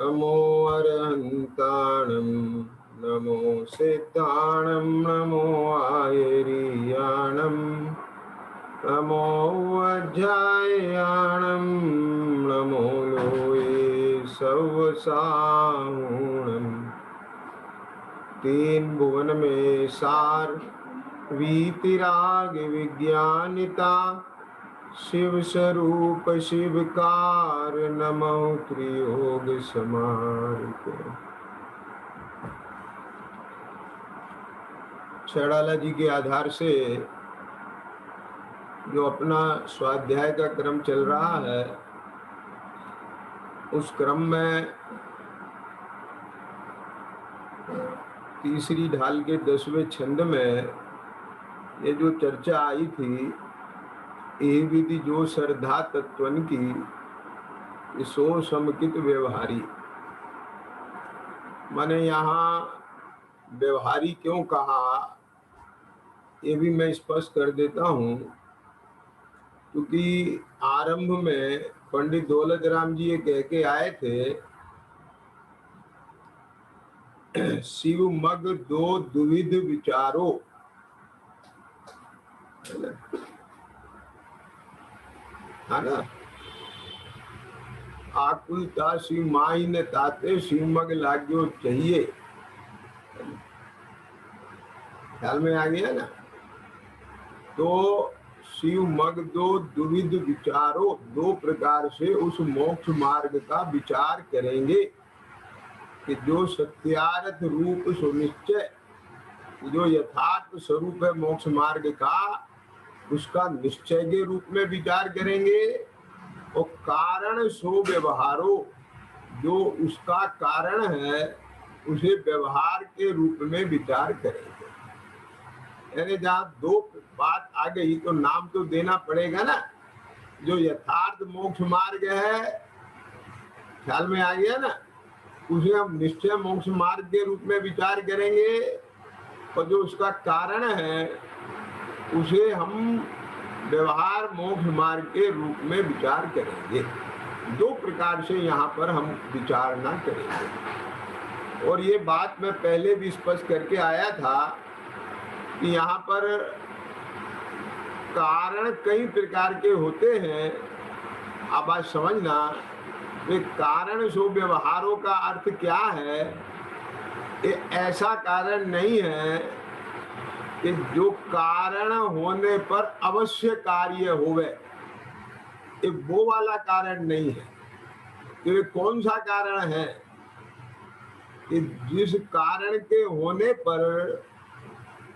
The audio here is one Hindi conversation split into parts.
नमो अरहन्ताणं नमो सिद्धाणं नमो आयर्याणं नमो वज्रायाणं नमो लोये सवसाहूणम् तीन भुवन में सार वीतिराग विज्ञानिता शिव स्वरूप शिवकार नमो त्रियोग समार्ग। छड़ाला जी के आधार से जो अपना स्वाध्याय का क्रम चल रहा है, उस क्रम में तीसरी ढाल के 10वें छंद में ये जो चर्चा आई थी, ये विधि जो श्रद्धा तत्वन की सो समकित व्यवहारी। माने यहाँ व्यवहारी क्यों कहा, ये भी मैं स्पष्ट कर देता हूँ, क्योंकि आरंभ में पंडित दौलत राम जी ये कह के आए थे, शिव मग दो द्विविध विचारो। है ना, आकुलता शिव माई ने ताते शिव मग लाग्यो चाहिए। ख्याल में आ गया ना। तो शिव मग दो द्विविध विचारो, दो प्रकार से उस मोक्ष मार्ग का विचार करेंगे कि जो सत्यार्थ रूप सुनिश्चय, जो यथार्थ स्वरूप है मोक्ष मार्ग का, उसका निश्चय के रूप में विचार करेंगे, और कारण सो व्यवहारो, जो उसका कारण है उसे व्यवहार के रूप में विचार करेंगे। यानी जहाँ दो बात आ गई तो नाम तो देना पड़ेगा ना। जो यथार्थ मोक्ष मार्ग है, ख्याल में आ गया ना, उसे हम निश्चय मोक्ष मार्ग के रूप में विचार करेंगे, और जो उसका कारण है उसे हम व्यवहार मोक्ष मार्ग के रूप में विचार करेंगे। दो प्रकार से यहाँ पर हम विचारना करेंगे। और ये बात मैं पहले भी स्पष्ट करके आया था कि यहाँ पर कारण कई प्रकार के होते हैं। अब आज समझना, वे कारण सो व्यवहारों का अर्थ क्या है। ये ऐसा कारण नहीं है कि जो कारण होने पर अवश्य कार्य होवे, ये वो वाला कारण नहीं है। तो ये कौन सा कारण है कि जिस कारण के होने पर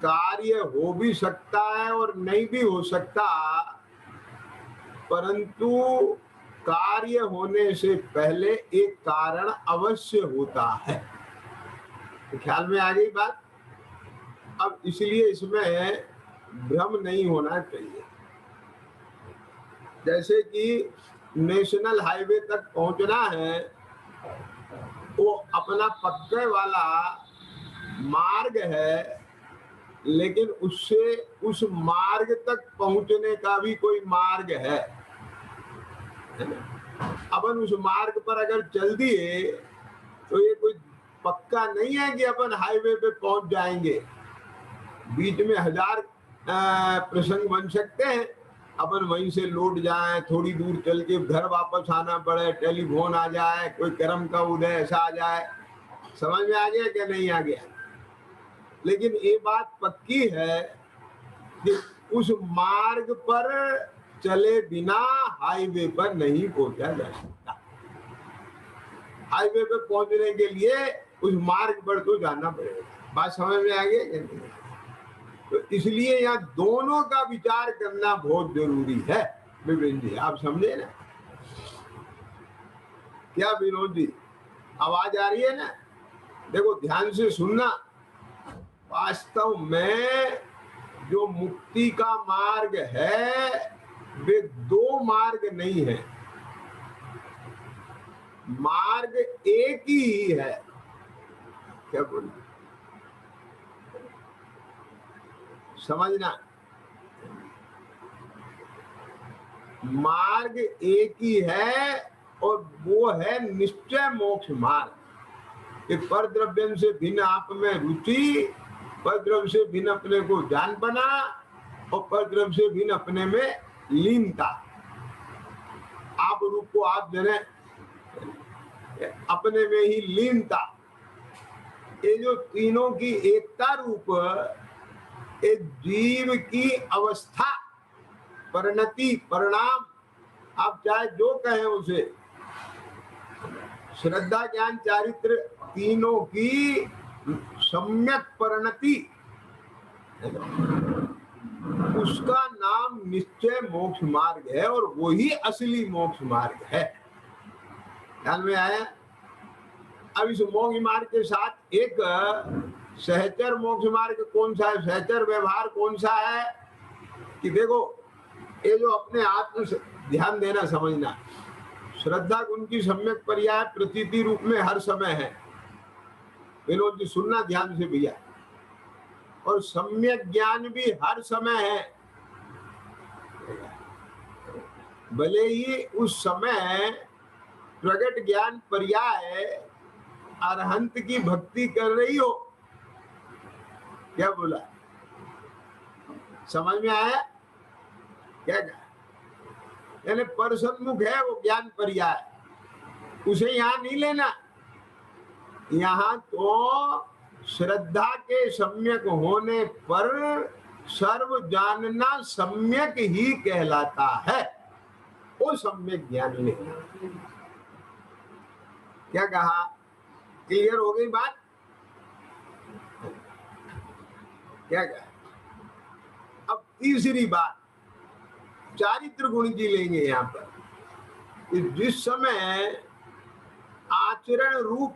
कार्य हो भी सकता है और नहीं भी हो सकता, परंतु कार्य होने से पहले एक कारण अवश्य होता है। तो ख्याल में आ गई बात। अब इसलिए इसमें भ्रम नहीं होना चाहिए। जैसे कि नेशनल हाईवे तक पहुंचना है, वो अपना पक्के वाला मार्ग है, लेकिन उससे उस मार्ग तक पहुंचने का भी कोई मार्ग है। अपन उस मार्ग पर अगर चल दिए तो ये कोई पक्का नहीं है कि अपन हाईवे पे पहुंच जाएंगे। बीच में हजार प्रसंग बन सकते हैं। अपन वहीं से लौट जाएं, थोड़ी दूर चल के घर वापस आना पड़े, टेलीफोन आ जाए, कोई कर्म का उदय ऐसा आ जाए। समझ में आ गया क्या नहीं आ गया? लेकिन ये बात पक्की है कि उस मार्ग पर चले बिना हाईवे पर नहीं पहुंचा जा सकता। हाईवे पे पहुंचने के लिए उस मार्ग पर तो जाना पड़ेगा। बात समझ में आ गई क्या नहीं? तो इसलिए यहाँ दोनों का विचार करना बहुत जरूरी है। विपिन जी, आप समझे ना? क्या विनोद जी, आवाज आ रही है ना? देखो ध्यान से सुनना। वास्तव में जो मुक्ति का मार्ग है, वे दो मार्ग नहीं है, मार्ग एक ही है। क्या बोल, समझना, मार्ग एक ही है, और वो है निश्चय मोक्ष मार्ग। एक पर द्रव्य से भिन्न आप में रुचि, पर द्रव्य से भिन्न अपने को जान बना, और पर द्रव्य से भिन्न अपने में लीनता। आप रूप को आप जने अपने में ही लीनता, ये जो तीनों की एकता रूप एक जीव की अवस्था, परिणति, परिणाम, आप चाहे जो कहें उसे, श्रद्धा ज्ञान चारित्र तीनों की सम्यक परिणति, उसका नाम निश्चय मोक्ष मार्ग है, और वही असली मोक्ष मार्ग है। ध्यान में आया? अब इस मोक्ष मार्ग के साथ एक सहचर मोक्ष मार्ग कौन सा है, सहचर व्यवहार कौन सा है कि देखो, ये जो अपने आत्म ध्यान देना, समझना, श्रद्धा गुण की सम्यक पर्याय प्रतीति रूप में हर समय है। विनोद जी सुनना ध्यान से भैया। और सम्यक ज्ञान भी हर समय है, भले ही उस समय प्रगट ज्ञान पर्याय अरहंत की भक्ति कर रही हो। क्या बोला, समझ में आया क्या? यानी परसन्मुख है वो ज्ञान पर्याय, उसे यहाँ नहीं लेना। यहाँ तो श्रद्धा के सम्यक होने पर सर्व जानना सम्यक ही कहलाता है, वो सम्यक ज्ञान लेना। क्या कहा, क्लियर हो गई बात? क्या कहा? अब तीसरी बात चारित्र गुण की लेंगे यहाँ पर। जिस समय आचरण रूप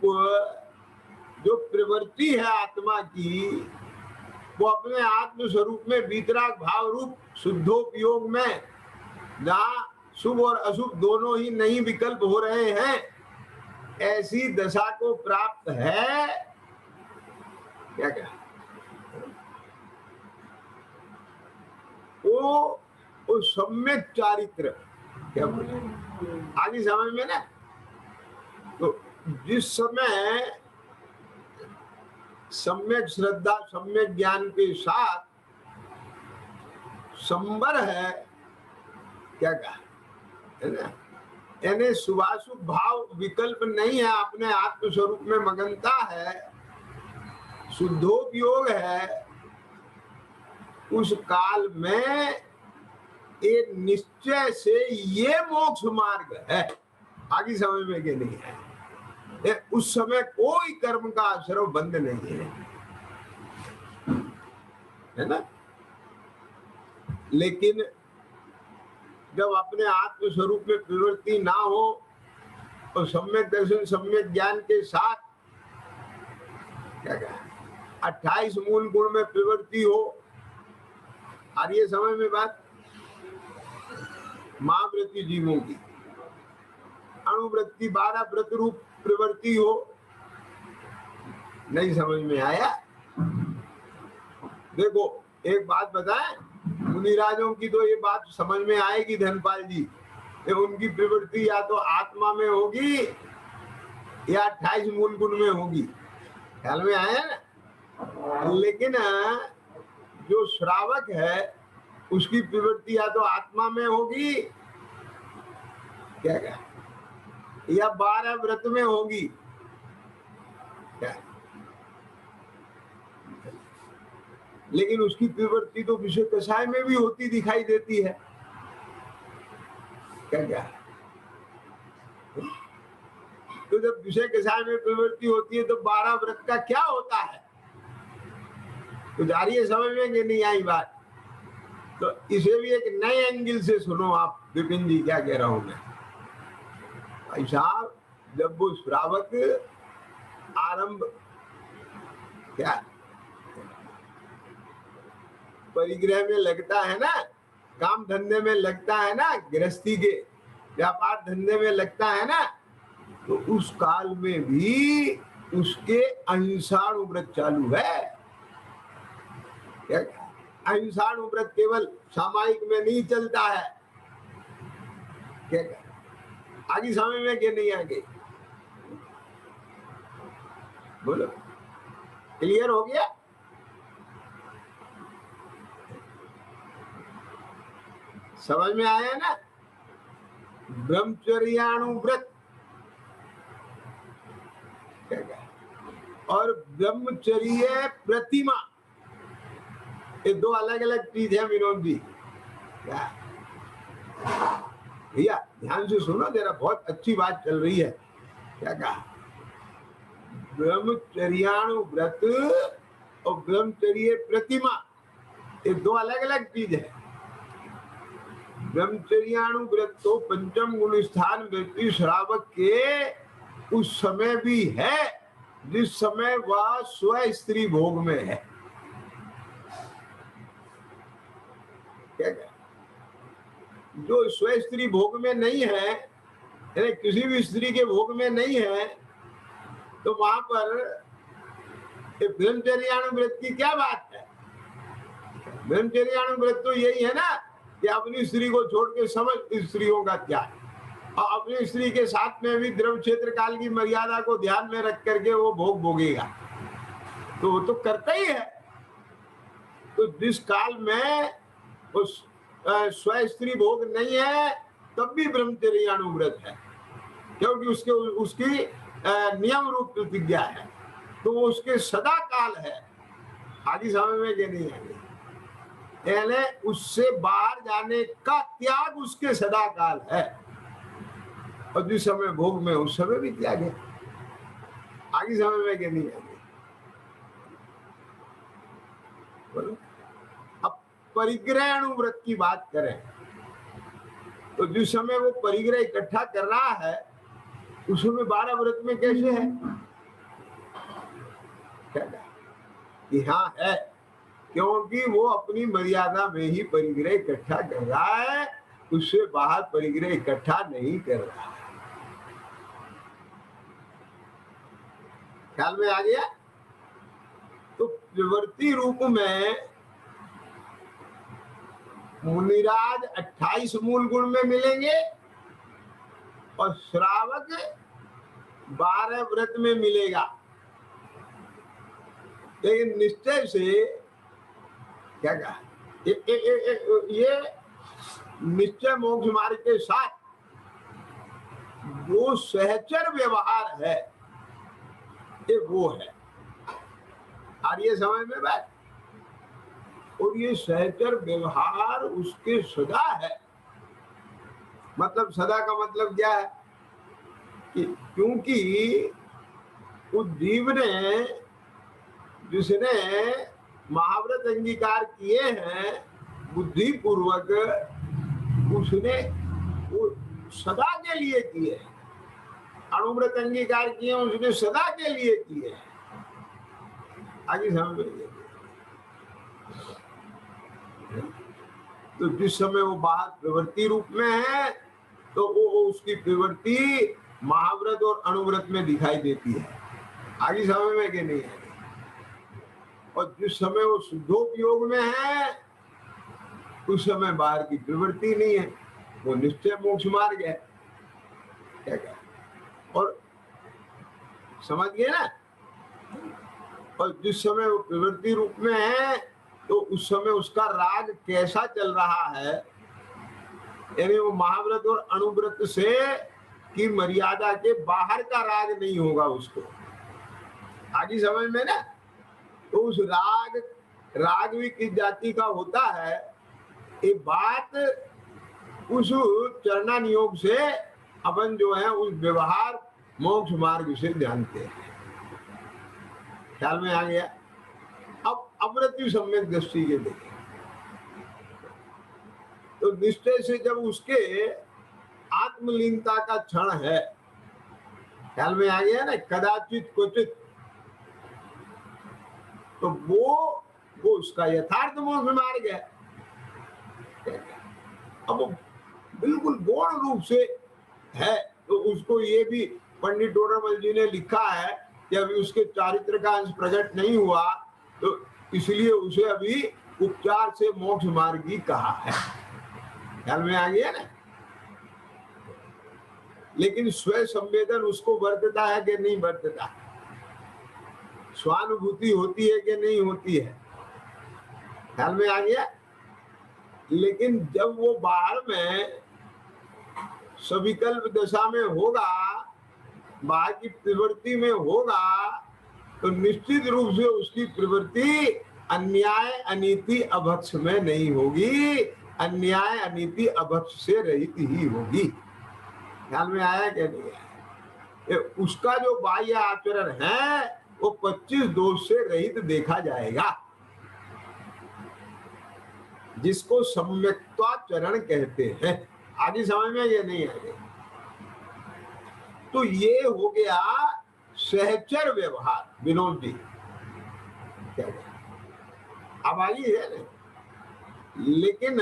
जो प्रवृत्ति है आत्मा की, वो अपने आत्म स्वरूप में वीतराग भाव रूप शुद्धोपयोग में, जहाँ शुभ और अशुभ दोनों ही नहीं विकल्प हो रहे हैं, ऐसी दशा को प्राप्त है। क्या कहा, वो सम्यक चारित्र। क्या बोले, आगे समझ में ना? तो जिस समय सम्यक श्रद्धा सम्यक ज्ञान के साथ संबर है, क्या कहा है ना, यानी शुभाशुभ भाव विकल्प नहीं है, अपने आत्म स्वरूप में मगनता है, शुद्धोपयोग है, उस काल में एक निश्चय से ये मोक्ष मार्ग है। आगे समझ में के नहीं है, उस समय कोई कर्म का आश्रम बंद नहीं है ना। लेकिन जब अपने आत्म स्वरूप में प्रवृत्ति ना हो और सम्यक दर्शन सम्यक ज्ञान के साथ, क्या कहा, 28 मूल गुण में प्रवृत्ति हो, और ये समझ में बात, महावृत्ति जीवों की अणुवृत्ति 12 व्रत रूप प्रवृत्ति हो, नहीं समझ में आया? देखो एक बात बताएं, मुनिराजों की तो ये बात समझ में आएगी धनपाल जी, उनकी प्रवृत्ति या तो आत्मा में होगी या 28 मूल गुण में होगी। ख्याल में आया ना? लेकिन जो श्रावक है उसकी प्रवृत्ति या तो आत्मा में होगी, क्या क्या, या 12 व्रत में होगी। क्या? लेकिन उसकी प्रवृत्ति तो विषय कषाय में भी होती दिखाई देती है। क्या क्या, तो जब विषय कषाय में प्रवृत्ति होती है तो 12 व्रत का क्या होता है? तो जारी समझ में नहीं आई बात, तो इसे भी एक नए एंगल से सुनो आप। विपिन जी क्या कह रहा हूं मैं, भाई साहब, जब वो श्रावक आरंभ क्या परिग्रह में लगता है ना, काम धंधे में लगता है ना, गृहस्थी के व्यापार धंधे में लगता है ना, तो उस काल में भी उसके अहिंसाणु व्रत चालू है। क्या अहिंसाणु व्रत केवल सामायिक में नहीं चलता है। क्या आगे समझ में कि नहीं आगे? बोलो, क्लियर हो गया? समझ में आया ना? ब्रह्मचर्यानुव्रत और ब्रह्मचर्य प्रतिमा, ये दो अलग अलग चीज है विनोद जी। क्या भैया ध्यान से सुनो जरा, बहुत अच्छी बात चल रही है। क्या कहा? ब्रह्मचर्यानुव्रत और ब्रह्मचर्य प्रतिमा, ये दो अलग अलग चीज है। ब्रह्मचर्यानुव्रत तो पंचम गुण स्थान व्यक्ति श्रावक के उस समय भी है जिस समय वह स्व स्त्री भोग में है। क्या क्या? जो स्व स्त्री भोग में नहीं है, यानी किसी भी स्त्री के भोग में नहीं है, तो वहां पर ब्रह्मचर्यानुव्रत की क्या बात है? ब्रह्मचर्यानुव्रत तो यही है ना कि अपनी स्त्री को छोड़ के समस्त स्त्रियों का त्याग, और अपनी स्त्री के साथ में भी द्रव्य क्षेत्र काल की मर्यादा को ध्यान में रख करके वो भोग भोगेगा, तो वो तो करता ही है। तो जिस काल में उस स्व स्त्री भोग नहीं है तब भी ब्रह्मचर्यानुव्रत है, क्योंकि उसकी नियम रूप प्रतिज्ञा है, तो वो उसके सदा काल है। आगे समझ में कि नहीं आगे? यानी उससे बाहर जाने का त्याग उसके सदा काल है, और जिस समय भोग में उस समय भी त्याग है। आगे समझ में कि नहीं आगे? बोलो। अब परिग्रह अनुव्रत की बात करें तो जिस समय वो परिग्रह इकट्ठा कर रहा है उस समय 12 व्रत में कैसे है? क्या कि हाँ है, क्योंकि वो अपनी मर्यादा में ही परिग्रह इकट्ठा कर रहा है, उससे बाहर परिग्रह इकट्ठा नहीं कर रहा है। ख्याल में आ गया? तो प्रवृत्ति रूप में मुनिराज 28 मूल गुण में मिलेंगे और श्रावक 12 व्रत में मिलेगा। लेकिन निश्चय से क्या कहा? ये निश्चय मोक्ष मार्ग के साथ जो सहचर व्यवहार है ये वो है। आर्य समझ में बात? और ये सहचर व्यवहार उसके सदा है। मतलब सदा का मतलब क्या है कि क्योंकि उस जीव ने जिसने महाव्रत अंगीकार किए हैं बुद्धि पूर्वक, उसने वो सदा के लिए किए। अणुव्रत अंगीकार किए उसने सदा के लिए किए। आगे समझ में? तो जिस समय वो बाहर प्रवृत्ति रूप में है तो वो उसकी प्रवृत्ति महाव्रत और अणुव्रत में दिखाई देती है। आगे समझ में कि नहीं है? और जिस समय वो शुद्धोपयोग में है उस समय बाहर की प्रवृत्ति नहीं है, वो निश्चय मोक्ष मार्ग है। क्या क्या? और समझ गए ना? और जिस समय वो प्रवृत्ति रूप में है तो उस समय उसका राग कैसा चल रहा है, यानी वो महाव्रत और अणुव्रत से की मर्यादा के बाहर का राग नहीं होगा उसको। आगे समझ में ना? तो उस राग भी किस जाति का होता है ये बात उस चरना नियोग से अपन जो है उस व्यवहार मोक्ष मार्ग से जानते हैं। ख्याल में आ गया? अब अवृत्ति सम्यक दृष्टि के देखें तो निश्चय से जब उसके आत्मलीनता का क्षण है, ख्याल में आ गया ना, कदाचित क्वचित, तो वो उसका यथार्थ मोक्ष मार्ग है। अब बिल्कुल गौण रूप से है तो उसको ये भी पंडित डोडामल जी ने लिखा है कि अभी उसके चारित्र का अंश प्रकट नहीं हुआ तो इसलिए उसे अभी उपचार से मोक्ष मार्गी कहा है। ख्याल में आ गया ना? लेकिन स्व संवेदन उसको बरतता है कि नहीं बरतता, स्वानुभूति होती है कि नहीं होती है, ख्याल में आ गया। लेकिन जब वो बाहर में सविकल्प दशा में होगा, बाहर की प्रवृत्ति में होगा, तो निश्चित रूप से उसकी प्रवृत्ति अन्याय अनीति अभक्ष में नहीं होगी, अन्याय अनीति अभक्ष से रहित ही होगी। ख्याल में आया क्या नहीं आया? उसका जो बाह्य आचरण है वो 25 दोष से रहित देखा जाएगा, जिसको सम्यक्त्वाचरण कहते हैं। आगे समझ में ये नहीं आएगा। तो ये हो गया सहचर व्यवहार। विनोद जी क्या अब आई है ना? लेकिन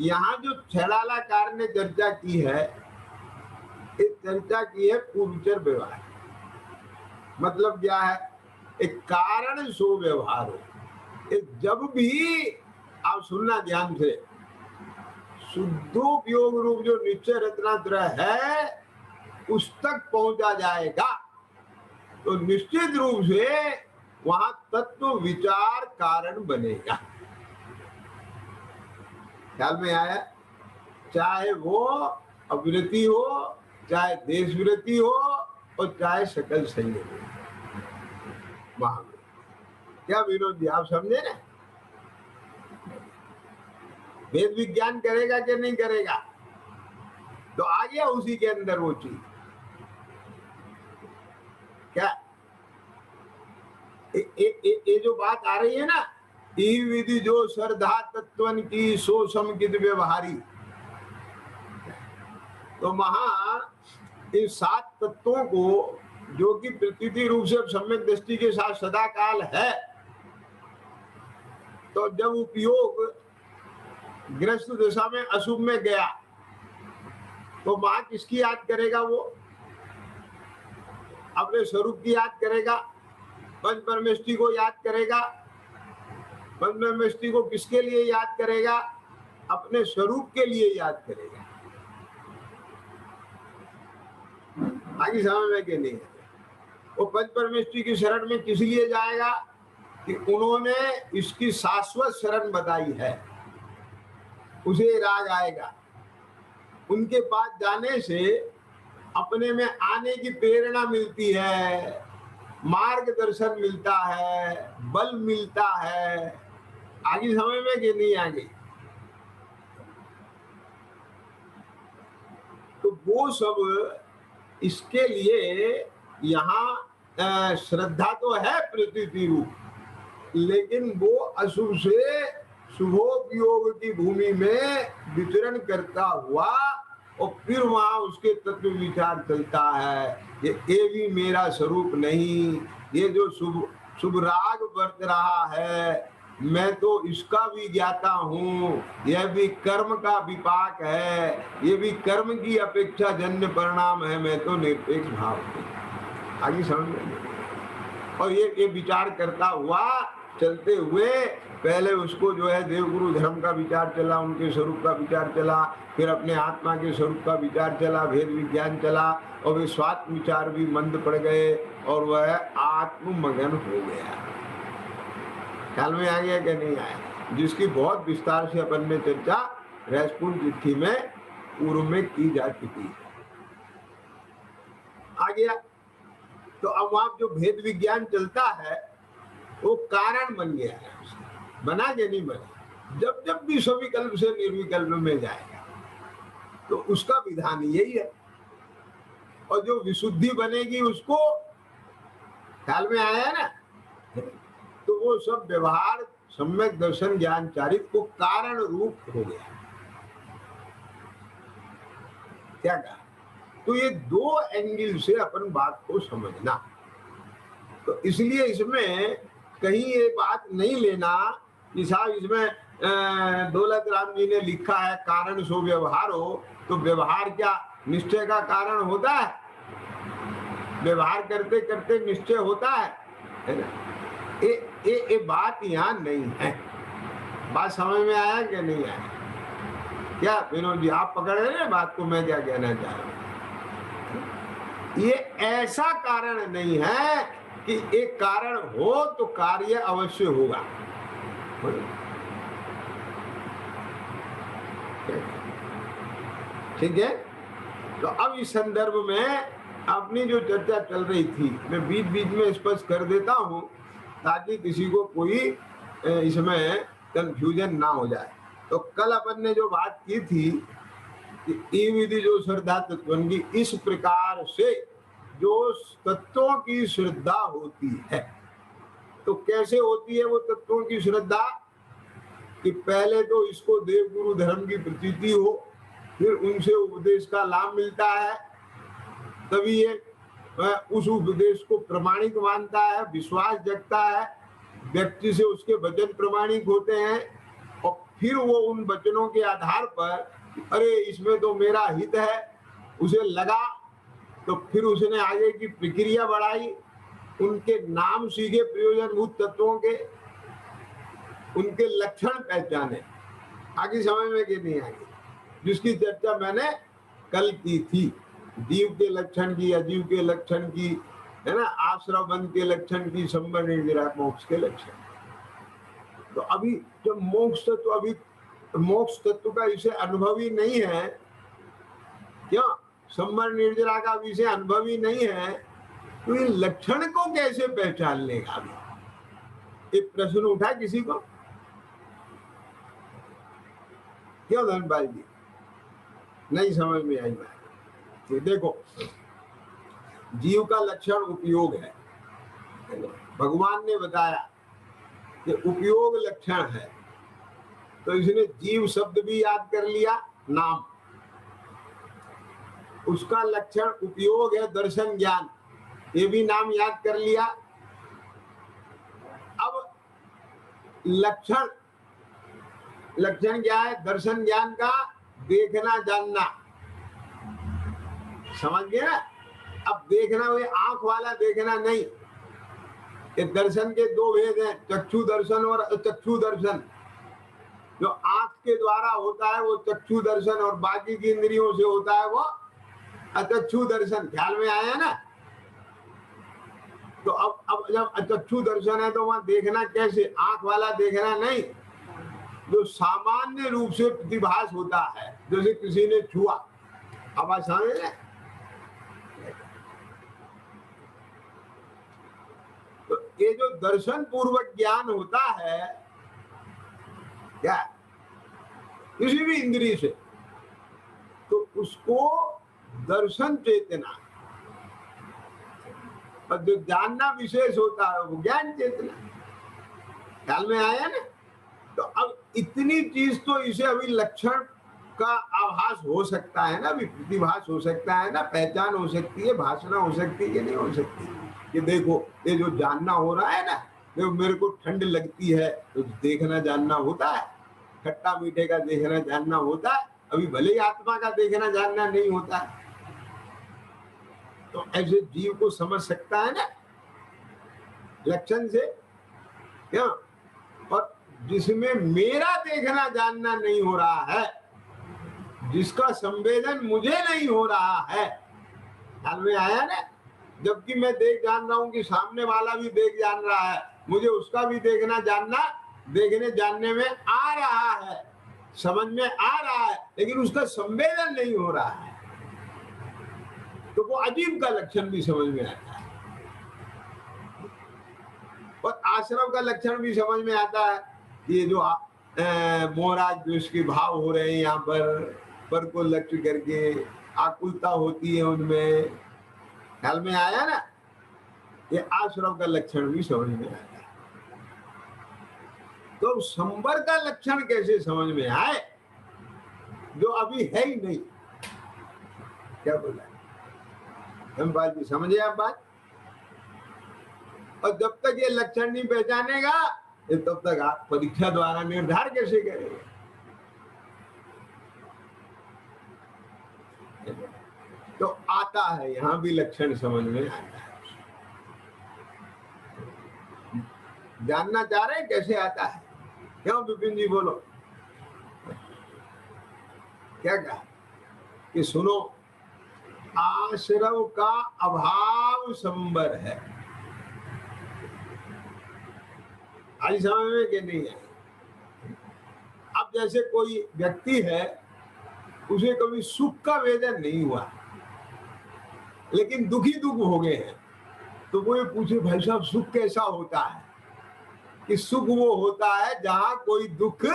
यहाँ जो छलालाकार ने चर्चा की है, इस चर्चा की है पूर्वचर व्यवहार। मतलब क्या है? एक कारण सो व्यवहार हो। एक जब भी आप सुनना ध्यान से, शुद्धोपयोग रूप जो निश्चय रत्नात्रय है उस तक पहुंचा जाएगा तो निश्चित रूप से वहां तत्व विचार कारण बनेगा। ख्याल में आया? चाहे वो अवृत्ति हो, चाहे देश वृत्ति हो और चाहे सकल संयोग हो। क्या विनोद जी आप समझे ना? वेद विज्ञान करेगा कि नहीं करेगा? तो आ गया उसी के अंदर वो चीज। क्या ये जो बात आ रही है ना, ई विधि जो श्रद्धा तत्वन की सो समकित व्यवहारी, तो वहां इन 7 तत्वों को जो कि प्रतीति रूप से सम्यक दृष्टि के साथ सदा काल है, तो जब उपयोग ग्रस्त दशा में अशुभ में गया तो वहां किसकी याद करेगा? वो अपने स्वरूप की याद करेगा, पंच परमेष्टि को याद करेगा। पंच परमेष्टि को किसके लिए याद करेगा? अपने स्वरूप के लिए याद करेगा। आगे समझ में कि नहीं? वो पंच परमेष्टि की शरण में किस लिए जाएगा कि उन्होंने इसकी शाश्वत शरण बताई है, उसे राग आएगा। उनके पास जाने से अपने में आने की प्रेरणा मिलती है, मार्गदर्शन मिलता है, बल मिलता है। आगे समझ में कि नहीं आ गई? तो वो सब इसके लिए यहाँ श्रद्धा तो है प्रतीति रूप, लेकिन वो अशुभ से शुभोपयोग की भूमि में विचरण करता हुआ और फिर वहां उसके तत्व विचार चलता है। ये भी मेरा स्वरूप नहीं, ये जो शुभ राग बरत रहा है मैं तो इसका भी ज्ञाता हूँ, यह भी कर्म का विपाक है, ये भी कर्म की अपेक्षा जन्य परिणाम है, मैं तो निरपेक्ष भाव हूँ। आगे समझ में? और ये विचार करता हुआ चलते हुए पहले उसको जो है देवगुरु धर्म का विचार चला, उनके स्वरूप का विचार चला, फिर अपने आत्मा के स्वरूप का विचार चला, भेद विज्ञान चला, और वे स्वात्म विचार भी मंद पड़ गए और वह आत्ममगन हो गया। ख्याल में आ गया कि नहीं आया? जिसकी बहुत विस्तार से अपन ने चर्चा रहस्यपूर्ण चिट्ठी में पूर्व में की जा चुकी है। आ गया? तो अब वहां जो भेद विज्ञान चलता है वो कारण बन गया है। बना के नहीं बना? जब जब भी सविकल्प से निर्विकल्प में जाएगा तो उसका विधान यही है। और जो विशुद्धि बनेगी उसको, ख्याल में आया ना, तो वो सब व्यवहार सम्यक दर्शन ज्ञान चारित को कारण रूप हो गया। क्या कहा? तो ये 2 एंगल से अपन बात को समझना। तो इसलिए इसमें कहीं ये बात नहीं लेना कि साहब इसमें दौलत राम जी ने लिखा है कारण सो व्यवहार हो, तो व्यवहार क्या निश्चय का कारण होता है? व्यवहार करते करते निश्चय होता है ना? ये बात यहाँ नहीं है। बात समझ में आया कि नहीं आया? क्या विनोद जी आप पकड़ रहे हैं बात को? मैं क्या कहना चाह रहा हूँ? ये ऐसा कारण नहीं है कि एक कारण हो तो कार्य अवश्य होगा। ठीक है। तो अब इस संदर्भ में अपनी जो चर्चा चल रही थी, मैं बीच बीच में स्पष्ट कर देता हूं ताकि किसी को कोई इसमें कंफ्यूजन ना हो जाए। तो कल अपन ने जो बात की थी कि ई विधि जो श्रद्धा तत्वन की, इस प्रकार से जो तत्वों की श्रद्धा होती है, तो कैसे होती है वो तत्वों की श्रद्धा? कि पहले तो इसको देव गुरु धर्म की प्रतीति हो, फिर उनसे उपदेश का लाभ मिलता है, तभी ये उस उपदेश को प्रमाणिक मानता है, विश्वास जगता है, व्यक्ति से उसके वचन प्रमाणिक होते हैं, और फिर वो उन वचनों के आधार पर अरे इसमें तो मेरा हित है उसे लगा, तो फिर उसने आगे की प्रक्रिया बढ़ाई, उनके नाम सीखे प्रयोजनभूत तत्वों के, उनके लक्षण पहचाने। आगे समझ में कि नहीं आगे, जिसकी चर्चा मैंने कल की थी, जीव के लक्षण की, अजीव के लक्षण की, है ना, आश्रव बंध के लक्षण की, संबर निर्जरा मोक्ष के लक्षण। तो अभी जब मोक्ष तत्व, अभी मोक्ष तत्व का विषय अनुभवी नहीं है, क्यों? संबर निर्जरा का विषय अनुभवी नहीं है, तो इन लक्षण को कैसे पहचान लेगा? अभी एक प्रश्न उठा किसी को? क्यों धनपाल जी, नहीं समझ में आई बात? तो देखो, जीव का लक्षण उपयोग है, भगवान ने बताया कि उपयोग लक्षण है, तो इसने जीव शब्द भी याद कर लिया, नाम उसका लक्षण उपयोग है, दर्शन ज्ञान ये भी नाम याद कर लिया। अब लक्षण, लक्षण क्या है? दर्शन ज्ञान का देखना जानना, समझ गया? अब देखना हुए आंख वाला देखना नहीं, ये दर्शन के दो भेद हैं, चक्षु दर्शन और अचक्षु दर्शन। जो आंख के द्वारा होता है वो चक्षु दर्शन, और बाकी की इंद्रियों से होता है वो अचक्षु दर्शन। ख्याल में आया ना? तो अब जब अचक्षु दर्शन है तो वहां देखना कैसे? आंख वाला देखना नहीं, जो सामान्य रूप से प्रतिभास होता है, जैसे किसी ने छुआ, अब समझ लें। तो ये जो दर्शन पूर्वक ज्ञान होता है क्या किसी भी इंद्रिय से, तो उसको दर्शन चेतना, और जो जानना विशेष होता है वो ज्ञान चेतना। ख्याल में आया ना? तो अब इतनी चीज तो इसे अभी लक्षण का आभास हो सकता है ना, अभी प्रतिभास हो सकता है ना, पहचान हो सकती है, भाषणा हो सकती है कि नहीं हो सकती? कि देखो ये जो जानना हो रहा है ना, देखो मेरे को ठंड लगती है तो देखना जानना होता है, खट्टा मीठे का देखना जानना होता है, अभी भले ही आत्मा का देखना जानना नहीं होता है। तो ऐसे जीव को समझ सकता है ना लक्षण से, क्या? और जिसमें मेरा देखना जानना नहीं हो रहा है, जिसका संवेदन मुझे नहीं हो रहा है, ख्याल में आया ना? जबकि मैं देख जान रहा हूं कि सामने वाला भी देख जान रहा है, मुझे उसका भी देखना जानना, देखने जानने में आ रहा है, समझ में आ रहा है, लेकिन उसका संवेदन नहीं हो रहा है, तो वो अजीब का लक्षण भी समझ में आता है, और आश्रम का लक्षण भी समझ में आता है। ये जो मोहराज द्वेष के भाव हो रहे हैं यहाँ पर को लक्ष्य करके आकुलता होती है उनमें, ख्याल में आया ना? ये आश्रम का लक्षण भी समझ में आता है। तो संबर का लक्षण कैसे समझ में आए जो अभी है ही नहीं? क्या बोला हम बात भी समझे आप बात? और जब तक ये लक्षण नहीं पहचानेगा तब तक आप परीक्षा द्वारा निर्धार कैसे करेंगे? तो आता है, यहां भी लक्षण समझ में आता है। जानना चाह रहे हैं कैसे आता है? क्यों विपिन जी बोलो, क्या कहा? कि सुनो आश्रव का अभाव संबर है। आज समझ में कि नहीं है? अब जैसे कोई व्यक्ति है, उसे कभी सुख का वेदन नहीं हुआ, लेकिन दुखी दुख हो गए हैं, तो वो ये पूछे भाई साहब सुख कैसा होता है? कि सुख वो होता है जहां कोई दुख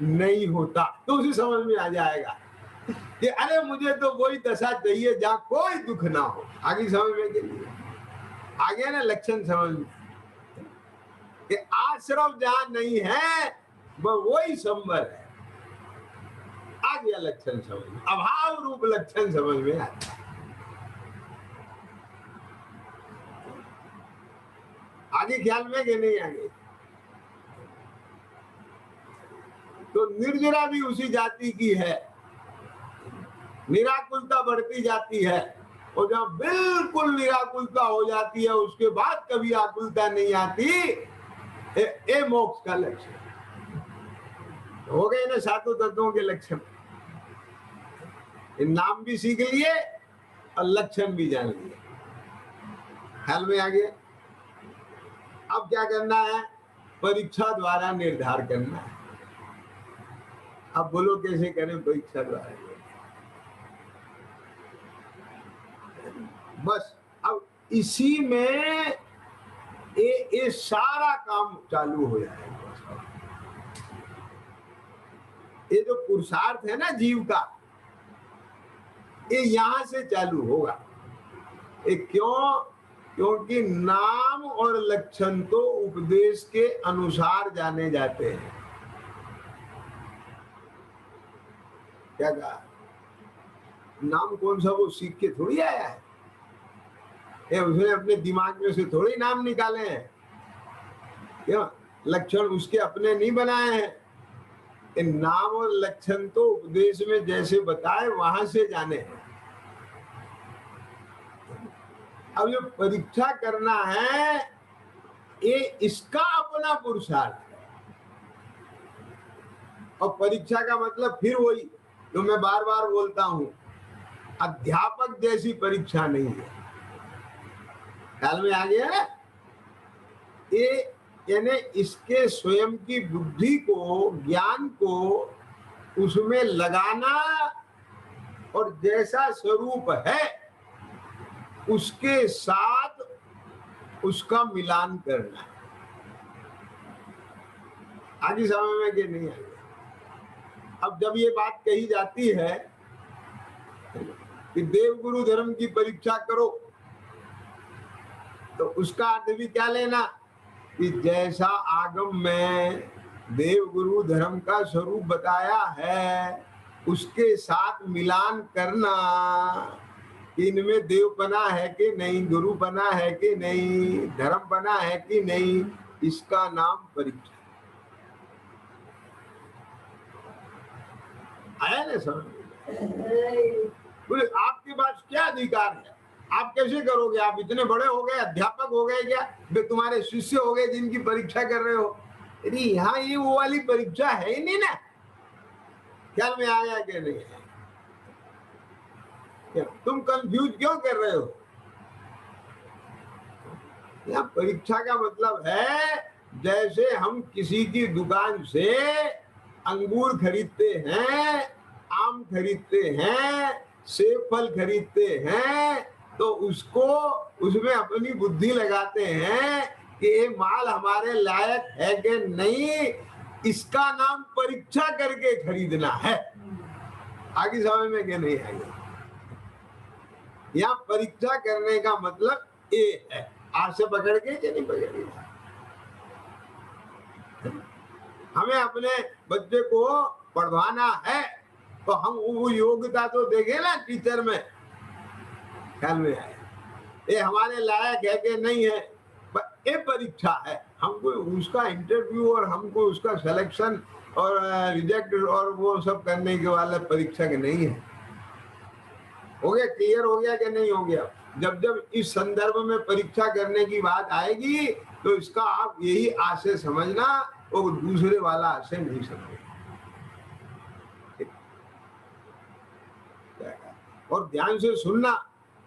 नहीं होता। तो उसे समझ में आ जाएगा कि अरे मुझे तो वही दशा चाहिए जहां कोई दुख ना हो। आगे समझ में के लिए आगे ना लक्षण समझ में कि आश्रव जहां नहीं है वह वही संबर है। आ गया लक्षण समझ में, अभाव रूप लक्षण समझ में आता है। आगे ख्याल में कि नहीं? आगे तो निर्जरा भी उसी जाति की है, निराकुलता बढ़ती जाती है, और जहां बिल्कुल निराकुलता हो जाती है उसके बाद कभी आकुलता नहीं आती, ये मोक्ष का लक्षण हो गए ना। सातों तत्वों के लक्षण, नाम भी सीख लिए और लक्षण भी जान लिए। ख्याल में आ गया? अब क्या करना है? परीक्षा द्वारा निर्धार करना है। अब बोलो कैसे करें परीक्षा द्वारा? बस अब इसी में ये सारा काम चालू हो जाएगा। ये जो पुरुषार्थ है ना जीव का, ये यहां से चालू होगा। ये क्यों? क्योंकि नाम और लक्षण तो उपदेश के अनुसार जाने जाते हैं। क्या कहा? नाम कौन सा वो सीख के थोड़ी आया है, उसने अपने दिमाग में से थोड़ी नाम निकाले हैं। क्यों? लक्षण उसके अपने नहीं बनाए हैं। नाम और लक्षण तो उपदेश में जैसे बताए वहां से जाने हैं। अब जो परीक्षा करना है, ये इसका अपना पुरुषार्थ है। और परीक्षा का मतलब फिर वही जो मैं बार बार बोलता हूं, अध्यापक जैसी परीक्षा नहीं है। ख्याल में आ गया है? ये यानी इसके स्वयं की बुद्धि को, ज्ञान को उसमें लगाना और जैसा स्वरूप है उसके साथ उसका मिलान करना। आगे समझ में कि नहीं आएगा? अब जब ये बात कही जाती है कि देव गुरु धर्म की परीक्षा करो, तो उसका अर्थ भी क्या लेना कि जैसा आगम में देव गुरु धर्म का स्वरूप बताया है उसके साथ मिलान करना कि इनमें देवपना है कि नहीं, गुरुपना है कि नहीं, धर्मपना है कि नहीं, इसका नाम परीक्षा। आया ना समझ? बोले आपके पास क्या अधिकार है? आप कैसे करोगे? आप इतने बड़े हो गए, अध्यापक हो गए क्या? वे तुम्हारे शिष्य हो गए जिनकी परीक्षा कर रहे हो। अरे यहाँ ये वो वाली परीक्षा है ही नहीं ना। ख्याल में आया कि नहीं? तुम कंफ्यूज क्यों कर रहे हो? यहाँ परीक्षा का मतलब है जैसे हम किसी की दुकान से अंगूर खरीदते हैं, आम खरीदते हैं, सेब फल खरीदते हैं, तो उसको उसमें अपनी बुद्धि लगाते हैं कि ये माल हमारे लायक है कि नहीं, इसका नाम परीक्षा करके खरीदना है। आगे समझ में कि नहीं आएगा? यहाँ परीक्षा करने का मतलब ये है। आज से पकड़ के कि नहीं पकड़े? हमें अपने बच्चे को पढ़वाना है तो हम वो योग्यता तो देखें ना टीचर में। ख्याल में आए? ये हमारे लायक है कि नहीं है, ये परीक्षा है। हमको उसका इंटरव्यू और हमको उसका सिलेक्शन और रिजेक्ट और वो सब करने के वाला परीक्षा के नहीं है। हो गया? क्लियर हो गया कि नहीं हो गया? जब जब इस संदर्भ में परीक्षा करने की बात आएगी तो इसका आप यही आशय समझना और दूसरे वाला आशय नहीं समझना। और ध्यान से सुनना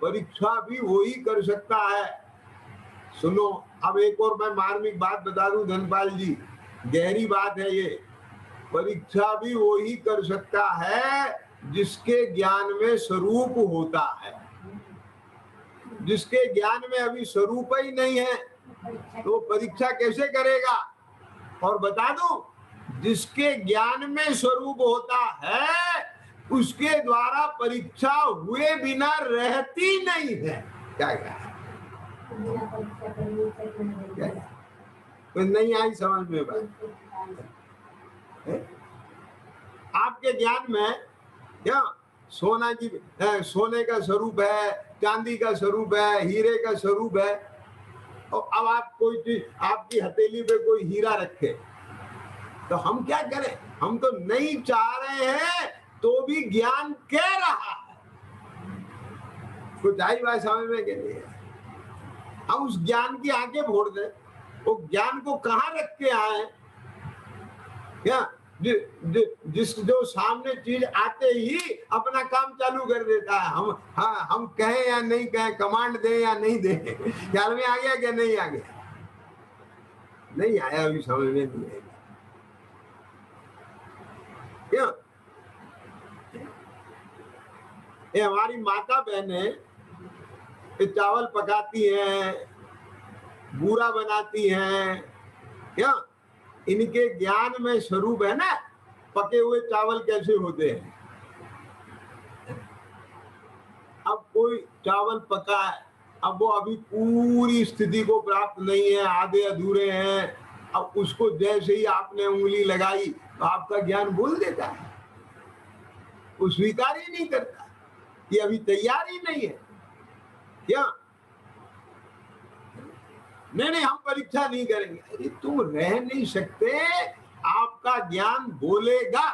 परीक्षा भी वही कर सकता है। सुनो, अब एक और मैं मार्मिक बात बता दूं धनपाल जी, गहरी बात है ये। परीक्षा भी वही कर सकता है जिसके ज्ञान में स्वरूप होता है। जिसके ज्ञान में अभी स्वरूप ही नहीं है तो परीक्षा कैसे करेगा? और बता दूं, जिसके ज्ञान में स्वरूप होता है उसके द्वारा परीक्षा हुए बिना रहती नहीं है। क्या नहीं आई समझ में बात? आपके ज्ञान में क्या सोने का स्वरूप है, चांदी का स्वरूप है, हीरे का स्वरूप है। और अब आप कोई चीज, आपकी हथेली पे कोई हीरा रखे तो हम क्या करें? हम तो नहीं चाह रहे हैं तो भी ज्ञान कह रहा है। कुछ आई बात समझ में? के लिए हम उस ज्ञान की आंखें फोड़ दें, वो ज्ञान को कहाँ रख के आए? क्या जो सामने चीज आते ही अपना काम चालू कर देता है। हम कहें या नहीं कहें, कमांड दें या नहीं दें, ख्याल में आ गया क्या? नहीं आ गया? नहीं आया अभी समझ में नहीं आएगा क्या? ये हमारी माता बहनें चावल पकाती हैं, बूरा बनाती हैं, क्या इनके ज्ञान में स्वरूप है ना पके हुए चावल कैसे होते हैं। अब कोई चावल पका है, अब वो अभी पूरी स्थिति को प्राप्त नहीं है, आधे अधूरे हैं। अब उसको जैसे ही आपने उंगली लगाई तो आपका ज्ञान बोल देता है, वो स्वीकार ही नहीं करता कि अभी तैयार ही नहीं है। क्या नहीं, हम परीक्षा नहीं करेंगे। अरे तुम रह नहीं सकते, आपका ज्ञान बोलेगा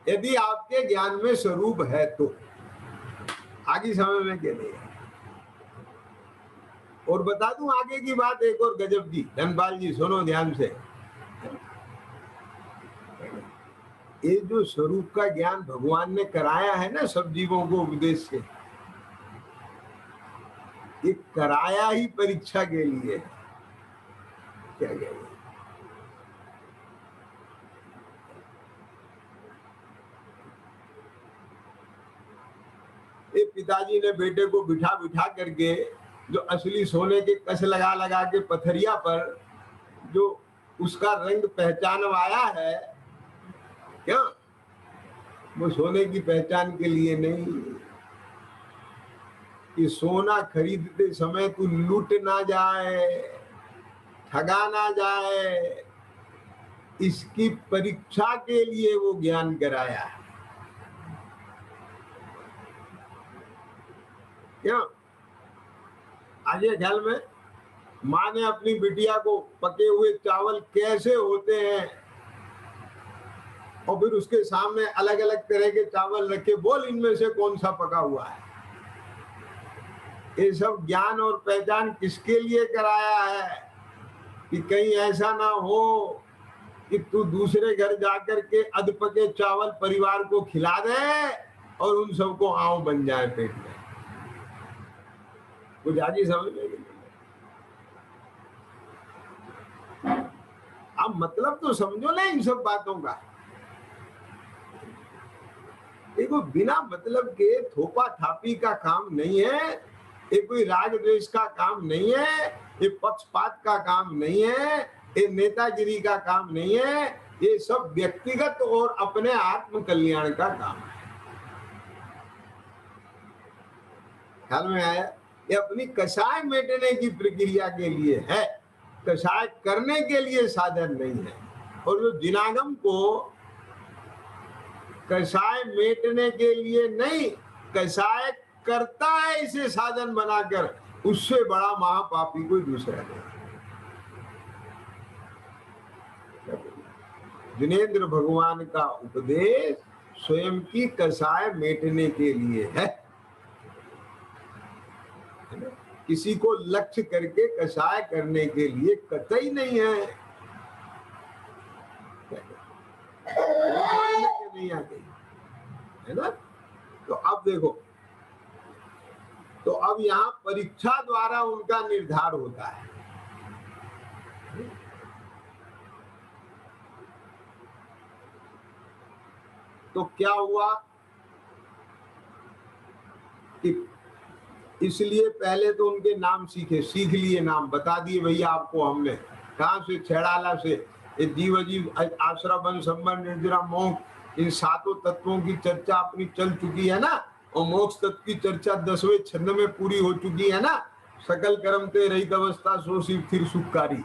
यदि आपके ज्ञान में स्वरूप है तो। आगे समझ में क्या नहीं? और बता दूं आगे की बात एक और गजब की, धनपाल जी सुनो ध्यान से। ये जो स्वरूप का ज्ञान भगवान ने कराया है ना सब जीवों को उपदेश से, ये कराया ही परीक्षा के लिए। क्या कहते हैं? एक पिताजी ने बेटे को बिठा बिठा करके जो असली सोने के कस लगा लगा के पथरिया पर जो उसका रंग पहचानवाया है, क्या वो सोने की पहचान के लिए नहीं कि सोना खरीदते समय तू लूट ना जाए, ठगा ना जाए, इसकी परीक्षा के लिए वो ज्ञान कराया है। क्या आज ये ख्याल में माँ ने अपनी बिटिया को पके हुए चावल कैसे होते हैं और फिर उसके सामने अलग अलग तरह के चावल रखे, बोल इनमें से कौन सा पका हुआ है। ये सब ज्ञान और पहचान किसके लिए कराया है कि कहीं ऐसा ना हो कि तू दूसरे घर जाकर के अधपके चावल परिवार को खिला दे और उन सबको आंव बन जाए पेट में। कुछ आगे समझ में? अब मतलब तो समझो ना इन सब बातों का। देखो बिना मतलब के थोपा थापी का काम नहीं है, ये कोई राग द्वेष का काम नहीं है, ये पक्षपात का काम नहीं है, ये नेतागिरी का काम नहीं है, ये सब व्यक्तिगत और अपने आत्म कल्याण का काम है। ख्याल में आया? ये अपनी कषाय मेटने की प्रक्रिया के लिए है, कषाय करने के लिए साधन नहीं है। और जो जिनागम को कषाय मेटने के लिए नहीं, कषाय करता है इसे साधन बनाकर, उससे बड़ा महापापी कोई दूसरा नहीं। जिनेंद्र भगवान का उपदेश स्वयं की कषाय मेटने के लिए है, किसी को लक्ष्य करके कषाय करने के लिए कतई नहीं है। नहीं आ गई है ना? तो अब देखो तो अब यहाँ परीक्षा द्वारा उनका निर्धार होता है। तो क्या हुआ कि इसलिए पहले तो उनके नाम सीख लिए, नाम बता दिए भैया आपको हमने, कहाँ से, छेड़ाला से। ये जीव अजीव आश्रम संबंध निर्जरा मोक्ष, इन सातों तत्वों की चर्चा अपनी चल चुकी है ना, और मोक्ष तत्व की चर्चा 10वें छंद में पूरी हो चुकी है ना। सकल कर्म ते रहित अवस्था सो शिव फिर सुखकारी।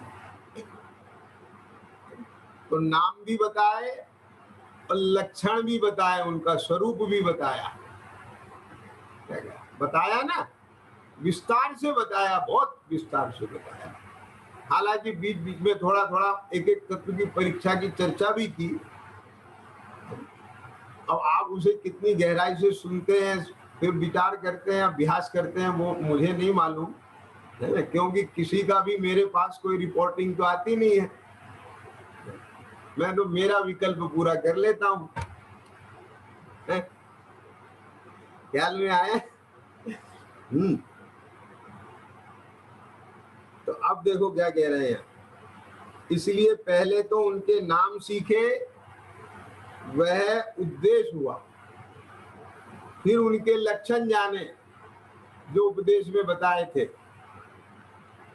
तो नाम भी बताए और लक्षण भी बताए, उनका स्वरूप भी बताया ना, विस्तार से बताया, बहुत विस्तार से बताया। हालांकि बीच बीच में थोड़ा थोड़ा एक एक तत्व की परीक्षा की चर्चा भी की। अब आप उसे कितनी गहराई से सुनते हैं, फिर विचार करते हैं, अभ्यास करते हैं, वो मुझे नहीं मालूम है, क्योंकि किसी का भी मेरे पास कोई रिपोर्टिंग तो आती नहीं है। मैं तो मेरा विकल्प पूरा कर लेता हूँ। ख्याल में आया? तो अब देखो क्या कह रहे हैं। इसलिए पहले तो उनके नाम सीखे, वह उद्देश्य हुआ, फिर उनके लक्षण जाने जो उपदेश में बताए थे,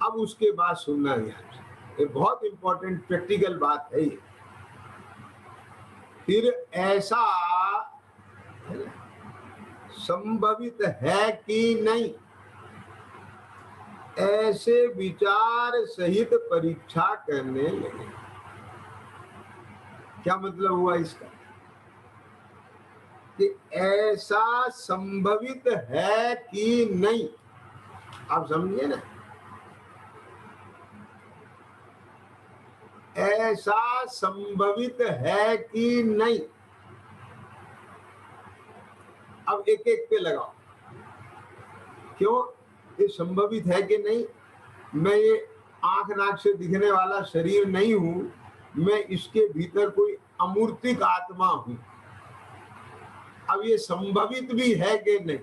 अब उसके बाद सुनना ध्यान से। ये बहुत इंपॉर्टेंट प्रैक्टिकल बात है ये। फिर ऐसा संभवित है कि नहीं, ऐसे विचार सहित परीक्षा करने लगे। क्या मतलब हुआ इसका? कि ऐसा संभवित है कि नहीं, आप समझिए ना, ऐसा संभवित है कि नहीं। अब एक एक पे लगाओ, क्यों ये संभवित है कि नहीं? मैं ये आंख नाक से दिखने वाला शरीर नहीं हूं, मैं इसके भीतर कोई अमूर्तिक आत्मा हूं। अब ये संभवित भी है कि नहीं?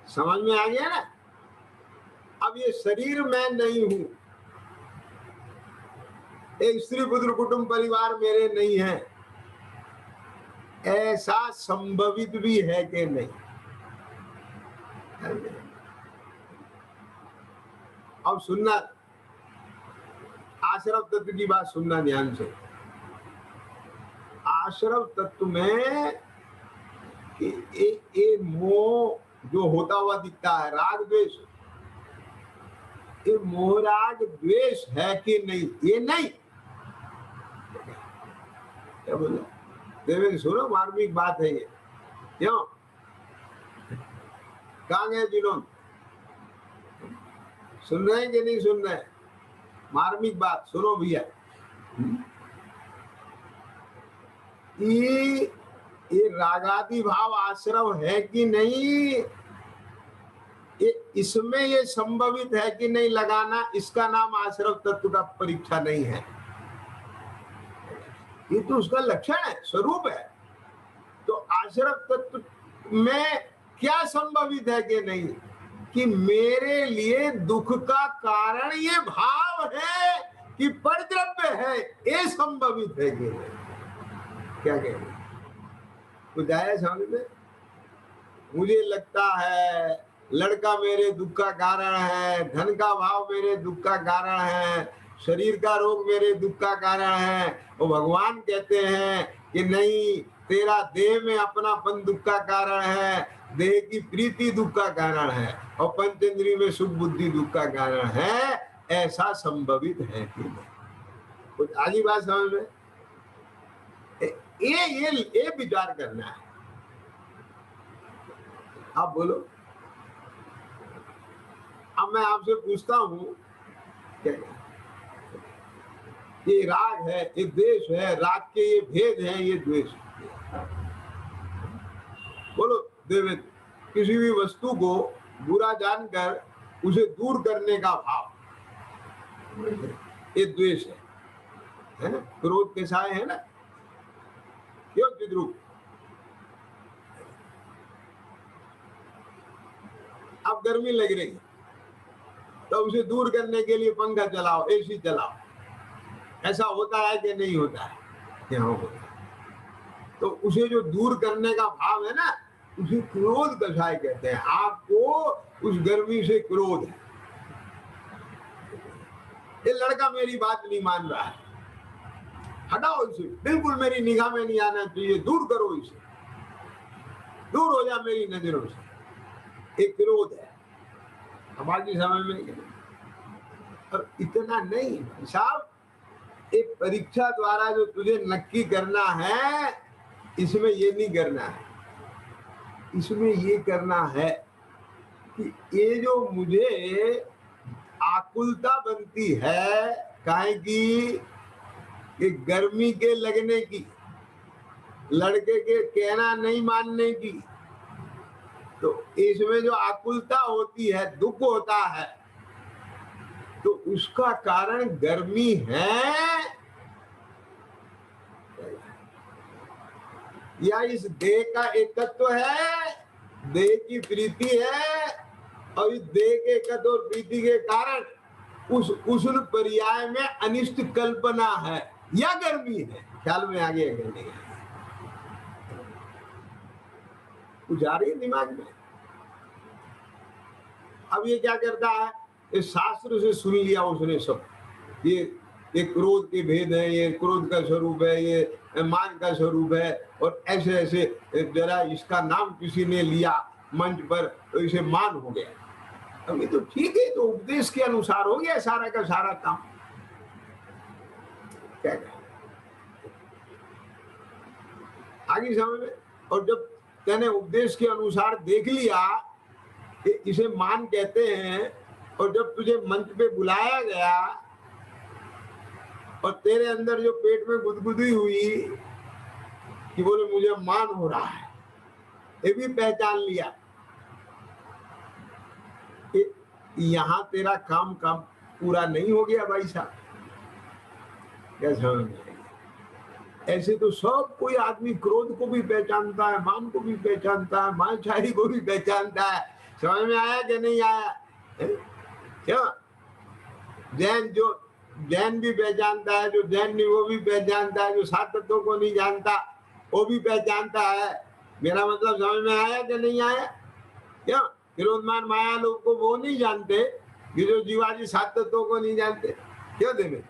समझ में आ गया ना? अब ये शरीर मैं नहीं हूं, एक स्त्री पुत्र कुटुंब परिवार मेरे नहीं है, ऐसा संभवित भी है कि नहीं? अब सुनना, आश्रव तत्व की बात सुनना ध्यान से। आश्रव तत्व में ये मोह जो होता हुआ दिखता है, राग द्वेष, ये मोह राग द्वेष है कि नहीं? ये नहीं। क्या बोला देवेंद्र? सुनो, मार्मिक बात है ये। क्यों? कहाँ गए विनोद? सुन रहे हैं कि नहीं सुन रहे हैं? मार्मिक बात सुनो भैया। ये रागादि भाव आश्रव है कि नहीं, इसमें ये संभवित है कि नहीं लगाना, इसका नाम आश्रव तत्व का परीक्षा नहीं है। ये तो उसका लक्षण है, स्वरूप है। तो आश्रव तत्व में क्या संभवित है कि नहीं? कि मेरे लिए दुख का कारण ये भाव है कि परद्रव्य है, ये संभवित है कि नहीं? क्या कह रहे? कुछ आया समझ में? मुझे लगता है लड़का मेरे दुख का कारण है, धन का भाव मेरे दुख का कारण है, शरीर का रोग मेरे दुख का कारण है, और भगवान कहते हैं कि नहीं, तेरा देह में अपनापन दुख का कारण है, देह की प्रीति दुख का कारण है, और पंचेंद्रिय में सुख बुद्धि दुख का कारण है। ऐसा संभवित है कि नहीं? कुछ आगे बात समझ में? ये विचार करना है। आप बोलो। अब मैं आपसे पूछता हूं, ये राग है, ये द्वेष है, राग के ये भेद हैं, ये द्वेष। बोलो देवेंद्र, किसी भी वस्तु को बुरा जानकर उसे दूर करने का भाव, ये द्वेष है ना? क्रोध के साए है ना? क्यों चिद्रूप? अब गर्मी लग रही तो उसे दूर करने के लिए पंखा चलाओ, एसी चलाओ। ऐसा होता है कि नहीं होता है? यहाँ होता है। तो उसे जो दूर करने का भाव है ना, उसे क्रोध कषाय कहते हैं। आपको उस गर्मी से क्रोध है। ये लड़का मेरी बात नहीं मान रहा है, हटाओ इसे, बिल्कुल मेरी निगाह में नहीं आना चाहिए, दूर करो इसे, दूर हो जा मेरी नजरों से। एक क्रोध है। अब बाकी समय में और इतना नहीं साहब, एक परीक्षा द्वारा जो तुझे नक्की करना है, इसमें ये नहीं करना है। इसमें ये करना है कि ये जो मुझे आकुलता बनती है काहे की, कि गर्मी के लगने की, लड़के के कहना नहीं मानने की, तो इसमें जो आकुलता होती है, दुख होता है, तो उसका कारण गर्मी है या इस देह का एकत्व है, देह की प्रीति है, और इस देह के एकत्व और प्रीति के कारण उस पर्याय में अनिष्ट कल्पना है या गर्मी है। ख्याल में आगे करने कुछ आ रही है दिमाग में? अब ये क्या करता है, इस शास्त्र से सुन लिया उसने सब, ये क्रोध के भेद है, ये क्रोध का स्वरूप है, ये मान का स्वरूप है, और ऐसे ऐसे जरा इसका नाम किसी ने लिया मंच पर तो इसे मान हो गया। अब ये तो ठीक है, तो उपदेश के अनुसार हो गया सारा का सारा काम। क्या आगे समझ में? और जब मैंने उपदेश के अनुसार देख लिया कि इसे मान कहते हैं, और जब तुझे मंच पे बुलाया गया और तेरे अंदर जो पेट में गुदगुदी हुई कि बोले मुझे मान हो रहा है, ये भी पहचान लिया, यहां तेरा काम पूरा नहीं हो गया भाई साहब। क्या समझ में? ऐसे तो सब कोई आदमी क्रोध को भी पहचानता है, मान को भी पहचानता है, मानचारी को भी पहचानता है। समझ में आया कि नहीं आया? क्या जैन भी पहचानता है, जो जैन नहीं वो भी पहचानता है, जो सात तत्वों को नहीं जानता वो भी पहचानता है। मेरा मतलब समझ में आया कि नहीं आया? क्या क्रोधमान माया लोग को वो नहीं जानते कि जो जीवाजी सात तत्वों को नहीं जानते? क्यों देवे?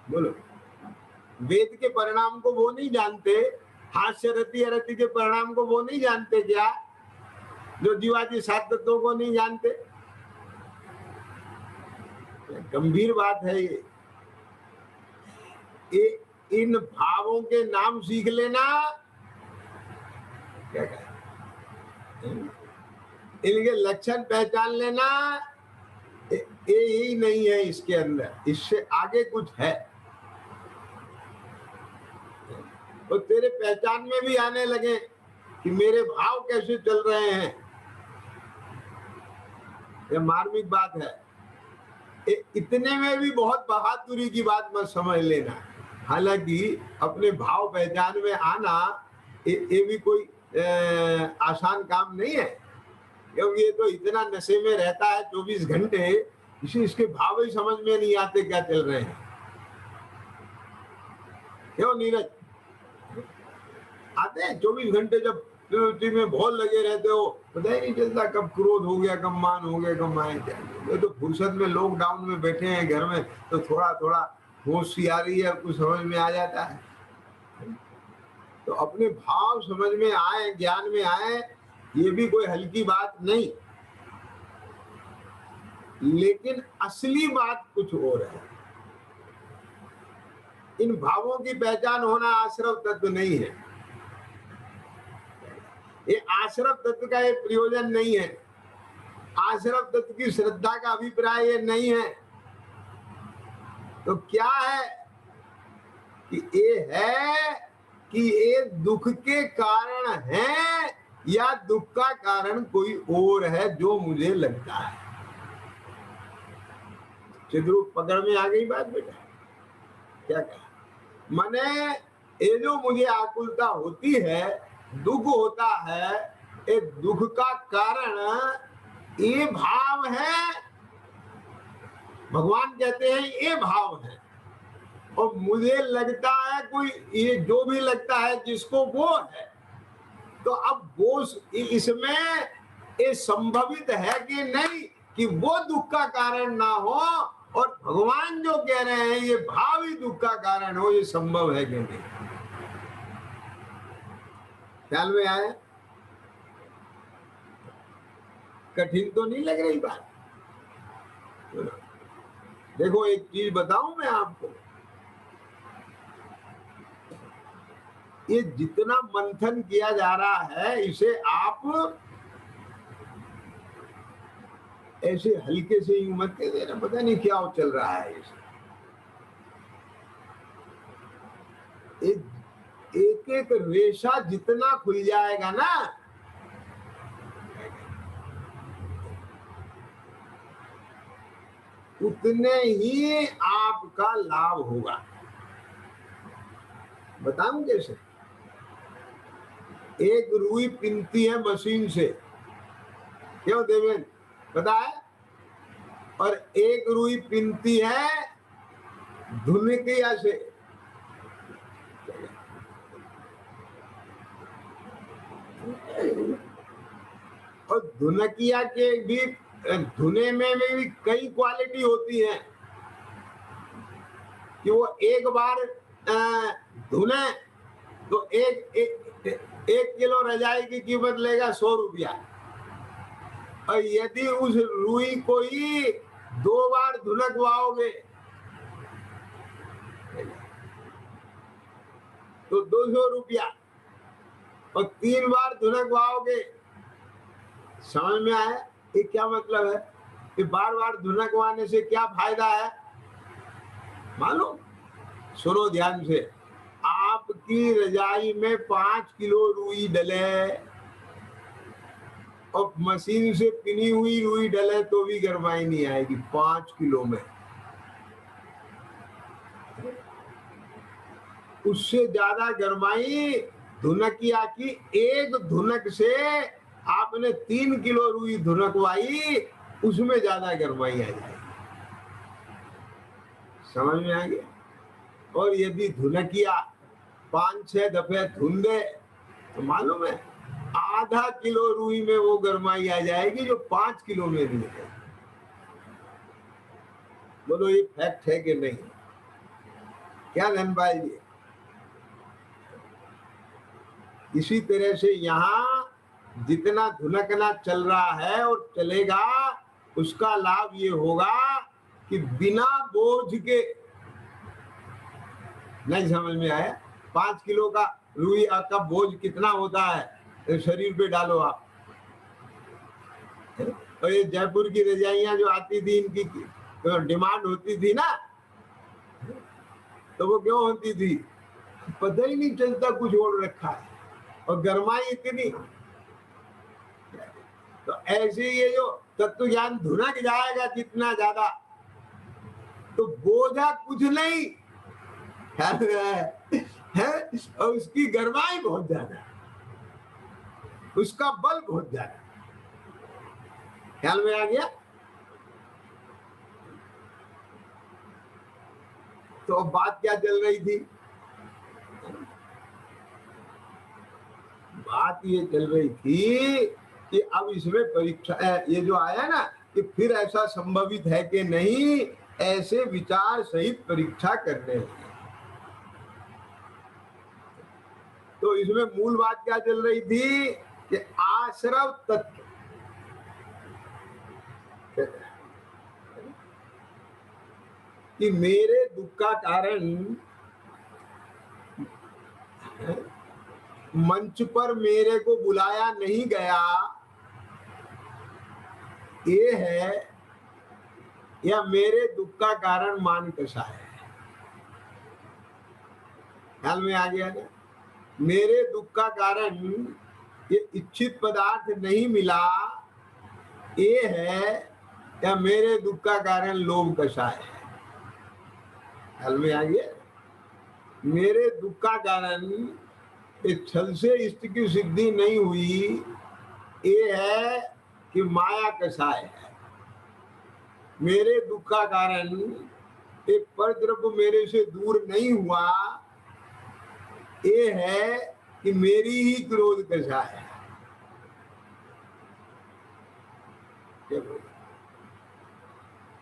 बोलो। वेद के परिणाम को वो नहीं जानते, हास्य रति अरति के परिणाम को वो नहीं जानते क्या, जो जीवाजी सात तत्वों को नहीं जानते? गंभीर बात है ये। इन भावों के नाम सीख लेना, क्या इनके लक्षण पहचान लेना, ये यही नहीं है इसके अंदर, इससे आगे कुछ है। तो तेरे पहचान में भी आने लगे कि मेरे भाव कैसे चल रहे हैं। यह मार्मिक बात है। इतने में भी बहुत बहादुरी की बात मत समझ लेना। हालांकि अपने भाव पहचान में आना ये भी कोई आसान काम नहीं है, क्योंकि ये तो इतना नशे में रहता है 24 घंटे, इसे इसके भाव ही समझ में नहीं आते क्या चल रहे हैं। क्यों नीरज? आते हैं 24 घंटे, जब में बहुत लगे रहते हो, पता ही नहीं चलता कब क्रोध हो गया, कब मान हो गया, कब माए क्या। ये तो फुर्सत में लॉकडाउन में बैठे हैं घर में, तो थोड़ा थोड़ा होशियारी है, कुछ समझ में आ जाता है। तो अपने भाव समझ में आए, ज्ञान में आए, ये भी कोई हल्की बात नहीं। लेकिन असली बात कुछ और है। इन भावों की पहचान होना आश्रव तत्व नहीं है। ये आश्रव तत्व का एक प्रयोजन नहीं है। आश्रव तत्व की श्रद्धा का अभिप्राय ये नहीं है। तो क्या है कि ये है कि ये दुख के कारण है या दुख का कारण कोई और है, जो मुझे लगता है। चिद्रूप पकड़ में आ गई बात बेटा? क्या कहा? माने ये जो मुझे आकुलता होती है, दुख होता है, ये दुख का कारण ये भाव है। भगवान कहते हैं ये भाव है, और मुझे लगता है कोई, ये जो भी लगता है जिसको वो है। तो अब वो इसमें ये संभवित है कि नहीं कि वो दुख का कारण ना हो, और भगवान जो कह रहे हैं ये भाव ही दुख का कारण हो, ये संभव है कि नहीं? ख्याल में आया? कठिन तो नहीं लग रही बात? देखो एक चीज बताऊं मैं आपको, ये जितना मंथन किया जा रहा है इसे आप ऐसे हल्के से यूं मत कह देना पता नहीं क्या चल रहा है इसे। एक एक रेशा जितना खुल जाएगा ना, उतने ही आपका लाभ होगा। बताऊं कैसे? एक रुई पिनती है मशीन से, क्यों देवेंद्र पता है? और एक रुई पिनती है धुनकिया से। और धुनकिया के भी, धुने में भी कई क्वालिटी होती है कि वो एक बार धुने तो एक किलो रजाई की कीमत लेगा 100 रुपया, और यदि उस रुई को ही 2 बार धुनकवाओगे तो 200 रुपया, और 3 बार धुनकवाओगे। समझ में आया ये क्या मतलब है? कि बार बार धुनकवाने से क्या फायदा है मालूम? सुनो ध्यान से। आपकी रजाई में 5 किलो रुई डले और मशीन से पिनी हुई रुई डले तो भी गरमाई नहीं आएगी 5 किलो में। उससे ज्यादा गरमाई धुनकिया की एक धुनक से आपने 3 किलो रुई धुनकवाई, उसमें ज्यादा गरमाई आ जाएगी। समझ में आ गया? और यदि धुनकिया 5-6 दफे धुन दे तो मालूम है आधा किलो रुई में वो गरमाई आ जाएगी जो 5 किलो में नहीं है। बोलो ये फैक्ट है कि नहीं? क्या धनपाल जी? इसी तरह से यहाँ जितना धुनकना चल रहा है और चलेगा, उसका लाभ ये होगा कि बिना बोझ के, नहीं समझ में आया? 5 किलो का रुई का बोझ कितना होता है शरीर पे डालो आप। और ये जयपुर की रजाइयां जो आती थी, इनकी तो डिमांड होती थी ना, तो वो क्यों होती थी? पता ही नहीं चलता कुछ ओढ़ रखा है, और गरमाई इतनी। तो ऐसे ये जो तत्व ज्ञान धुनक जाएगा जितना ज्यादा, तो बोझा कुछ नहीं है, और उसकी गरमाई बहुत ज्यादा, उसका बल बहुत ज्यादा। ख्याल में आ गया? तो अब बात क्या चल रही थी? बात ये चल रही थी कि अब इसमें परीक्षा, ये जो आया ना कि फिर ऐसा संभवित है कि नहीं, ऐसे विचार सहित परीक्षा करने हैं। तो इसमें मूल बात क्या चल रही थी कि आश्रव तत्व, कि मेरे दुख का कारण मंच पर मेरे को बुलाया नहीं गया ये है, या मेरे दुख का कारण मान कसा है। ख्याल में आ गया ना? मेरे दुख का कारण ये इच्छित पदार्थ नहीं मिला ये है, या मेरे दुख का कारण लोभ कसा है। ख्याल में आ गया? मेरे दुख का कारण इस छल से इष्ट की सिद्धि नहीं हुई, ये है कि माया कसाय है। मेरे दुख का कारण एक परद्रव्य मेरे से दूर नहीं हुआ, ये है कि मेरी ही क्रोध कसाय है।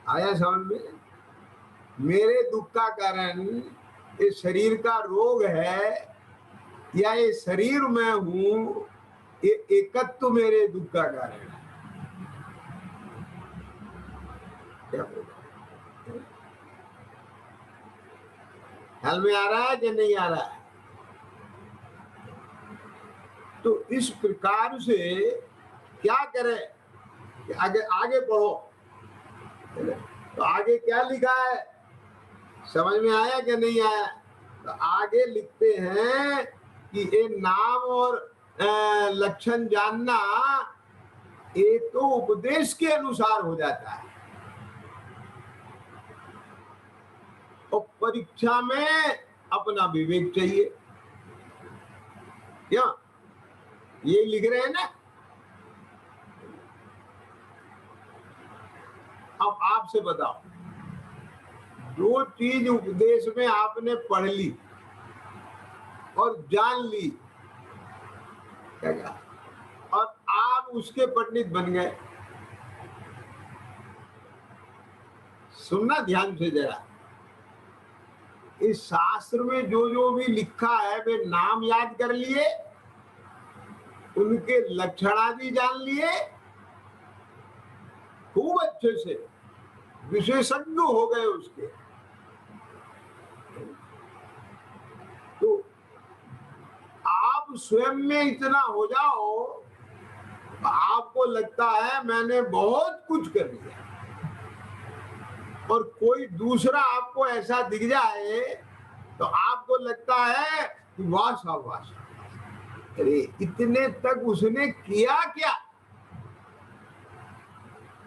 आया समझ में? मेरे दुख का कारण ये शरीर का रोग है या ये शरीर में हूं, ये एकत्व मेरे दुख का कारण है। क्या बोला? ख्याल में आ रहा है कि नहीं आ रहा है? तो इस प्रकार से क्या करें? आगे आगे बढ़ो। तो आगे क्या लिखा है, समझ में आया कि नहीं आया? तो आगे लिखते हैं कि ये नाम और लक्षण जानना ये तो उपदेश के अनुसार हो जाता है, और परीक्षा में अपना विवेक चाहिए। क्या ये लिख रहे हैं ना? अब आपसे बताओ, जो चीज उपदेश में आपने पढ़ ली और जान ली, क्या और आप उसके पंडित बन गए, सुनना ध्यान से जरा। इस शास्त्र में जो जो भी लिखा है वे नाम याद कर लिए, उनके लक्षण आदि जान लिए, खूब अच्छे से विशेषज्ञ हो गए उसके। तो आप स्वयं में इतना हो जाओ, आपको लगता है मैंने बहुत कुछ कर लिया, और कोई दूसरा आपको ऐसा दिख जाए तो आपको लगता है कि वाह शाबाश, अरे इतने तक उसने किया क्या?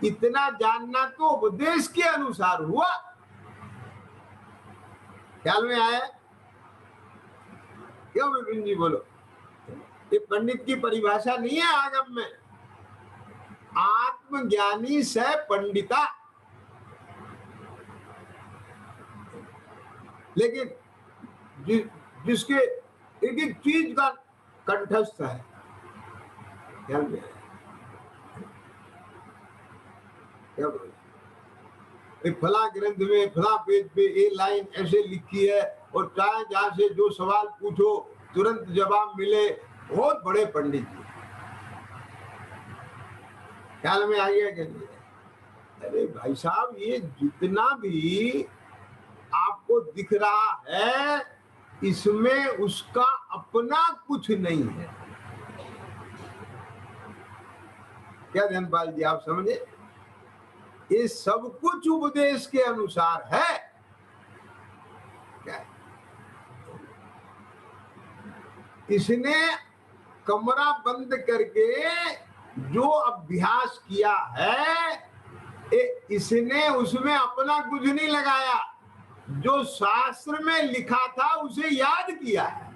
इतना जानना तो उपदेश के अनुसार हुआ। ख्याल में आया? क्यों विपिन जी बोलो? ये पंडित की परिभाषा नहीं है आगम में, आत्मज्ञानी से पंडिता। लेकिन जिसके एक एक चीज का कंठस्थ है, ख्याल में आया? क्या बोले? फला ग्रंथ में फला पेज पे ये लाइन ऐसे लिखी है, और चाहे जहां से जो सवाल पूछो तुरंत जवाब मिले, बहुत बड़े पंडित जी। ख्याल में आ गया कि नहीं? अरे भाई साहब, ये जितना भी आपको दिख रहा है इसमें उसका अपना कुछ नहीं है। क्या धनपाल जी आप समझे? ये सब कुछ उपदेश के अनुसार है। क्या इसने कमरा बंद करके जो अभ्यास किया है, इसने उसमें अपना कुछ नहीं लगाया, जो शास्त्र में लिखा था उसे याद किया है।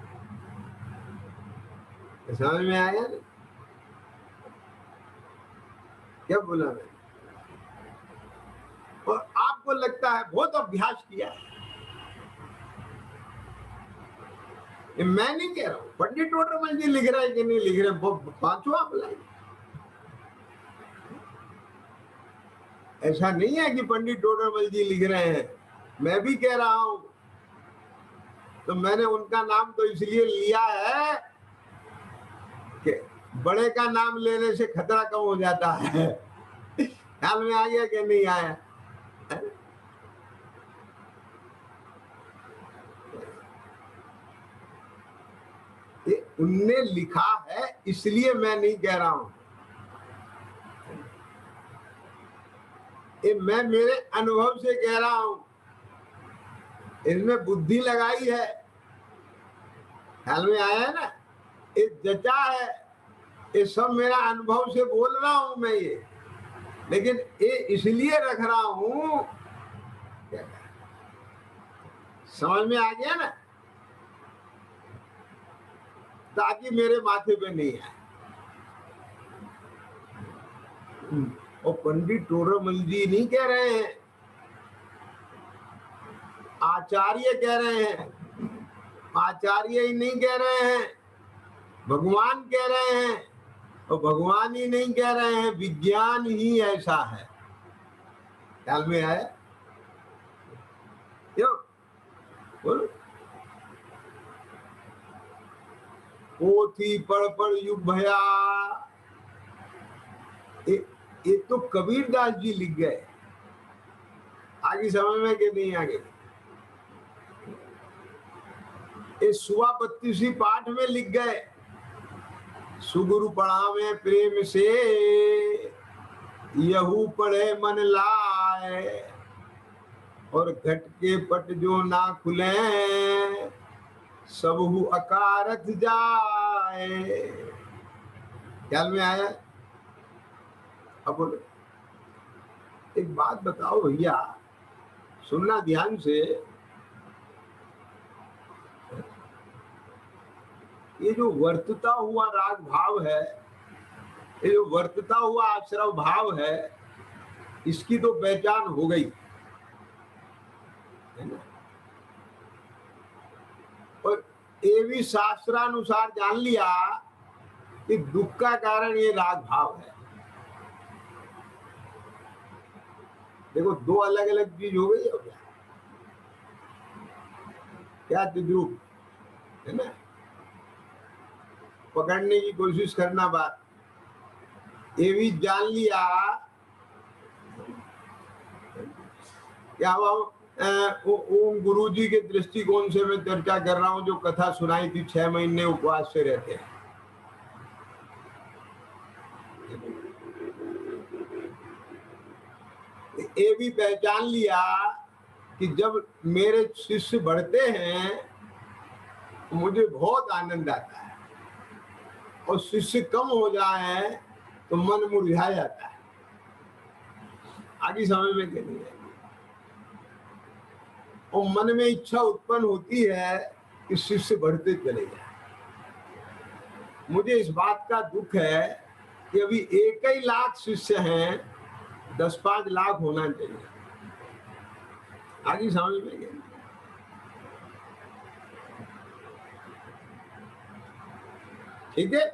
समझ में आया ना? क्या बोला मैं? और आपको लगता है बहुत अभ्यास किया है। मैं नहीं कह रहा हूं, पंडित टोडरमल जी लिख रहा है कि नहीं लिख रहे, पांचों आप लाइए। ऐसा नहीं है कि पंडित टोडरमल जी लिख रहे हैं, मैं भी कह रहा हूं। तो मैंने उनका नाम तो इसलिए लिया है कि बड़े का नाम लेने से खतरा कम हो जाता है। ख्याल में आ गया कि नहीं आया? ये उनने लिखा है इसलिए मैं नहीं कह रहा हूं, ये मैं मेरे अनुभव से कह रहा हूं। इसमें बुद्धि लगाई है, ख्याल में आया है ना? ये जचा है, ये सब मेरा अनुभव से बोल रहा हूं मैं ये, लेकिन ये इसलिए रख रहा हूं। समझ में आ गया ना? ताकि मेरे माथे पे नहीं आए। और पंडित टोडरमल जी नहीं कह रहे हैं, आचार्य कह रहे हैं, आचार्य ही नहीं कह रहे हैं, भगवान कह रहे हैं, और भगवान ही नहीं कह रहे हैं, विज्ञान ही ऐसा है। ख्याल में आया? क्यों बोलो? पोथी पढ़ पढ़ युग भया, ये तो कबीरदास जी लिख गए। आगे समझ में कि नहीं आगे? ये सुबह 32वीं पाठ में लिख गए, सुगुरु पढ़ावे प्रेम से, यहू पढ़े मन लाए, और घट के पट जो ना खुले, सबहु अकारथ जाए। ख्याल में आया? अब बोलो, एक बात बताओ भैया, सुनना ध्यान से। ये जो वर्तता हुआ राग भाव है, ये जो वर्तता हुआ आश्रव भाव है, इसकी तो पहचान हो गई है ना? और ये भी शास्त्रानुसार जान लिया कि दुख का कारण ये राग भाव है। देखो, दो अलग अलग चीज हो गई हो गया क्या? तिद्रूप है ना? पकड़ने की कोशिश करना बात। ये भी जान लिया क्या? ओम गुरु जी के दृष्टिकोण से मैं चर्चा कर रहा हूं, जो कथा सुनाई थी 6 महीने उपवास से रहते हैं। ये भी पहचान लिया कि जब मेरे शिष्य बढ़ते हैं तो मुझे बहुत आनंद आता है, और शिष्य कम हो जाए तो मन मुरझा जाता है। आगे समझ में नहीं है? और मन में इच्छा उत्पन्न होती है कि शिष्य बढ़ते चले जाए। मुझे इस बात का दुख है कि अभी 1 ही लाख शिष्य हैं, 10-5 लाख होना चाहिए। आगे समझ में गए? ठीक है,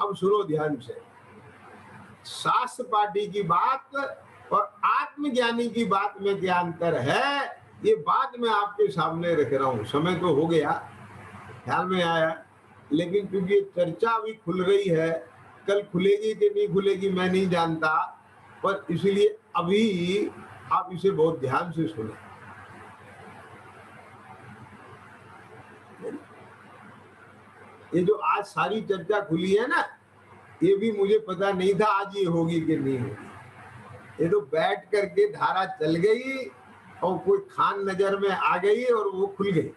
अब सुनो ध्यान से। शास्त्र पाठी की बात और आत्मज्ञानी की बात में क्या अंतर है, ये बात मैं आपके सामने रख रहा हूं। समय तो हो गया, ख्याल में आया, लेकिन क्योंकि चर्चा अभी खुल रही है, कल खुलेगी कि नहीं खुलेगी मैं नहीं जानता, पर इसलिए अभी आप इसे बहुत ध्यान से सुने। ये जो आज सारी चर्चा खुली है ना, ये भी मुझे पता नहीं था आज ये होगी कि नहीं होगी। ये तो बैठ करके धारा चल गई और कोई खान नजर में आ गई और वो खुल गई।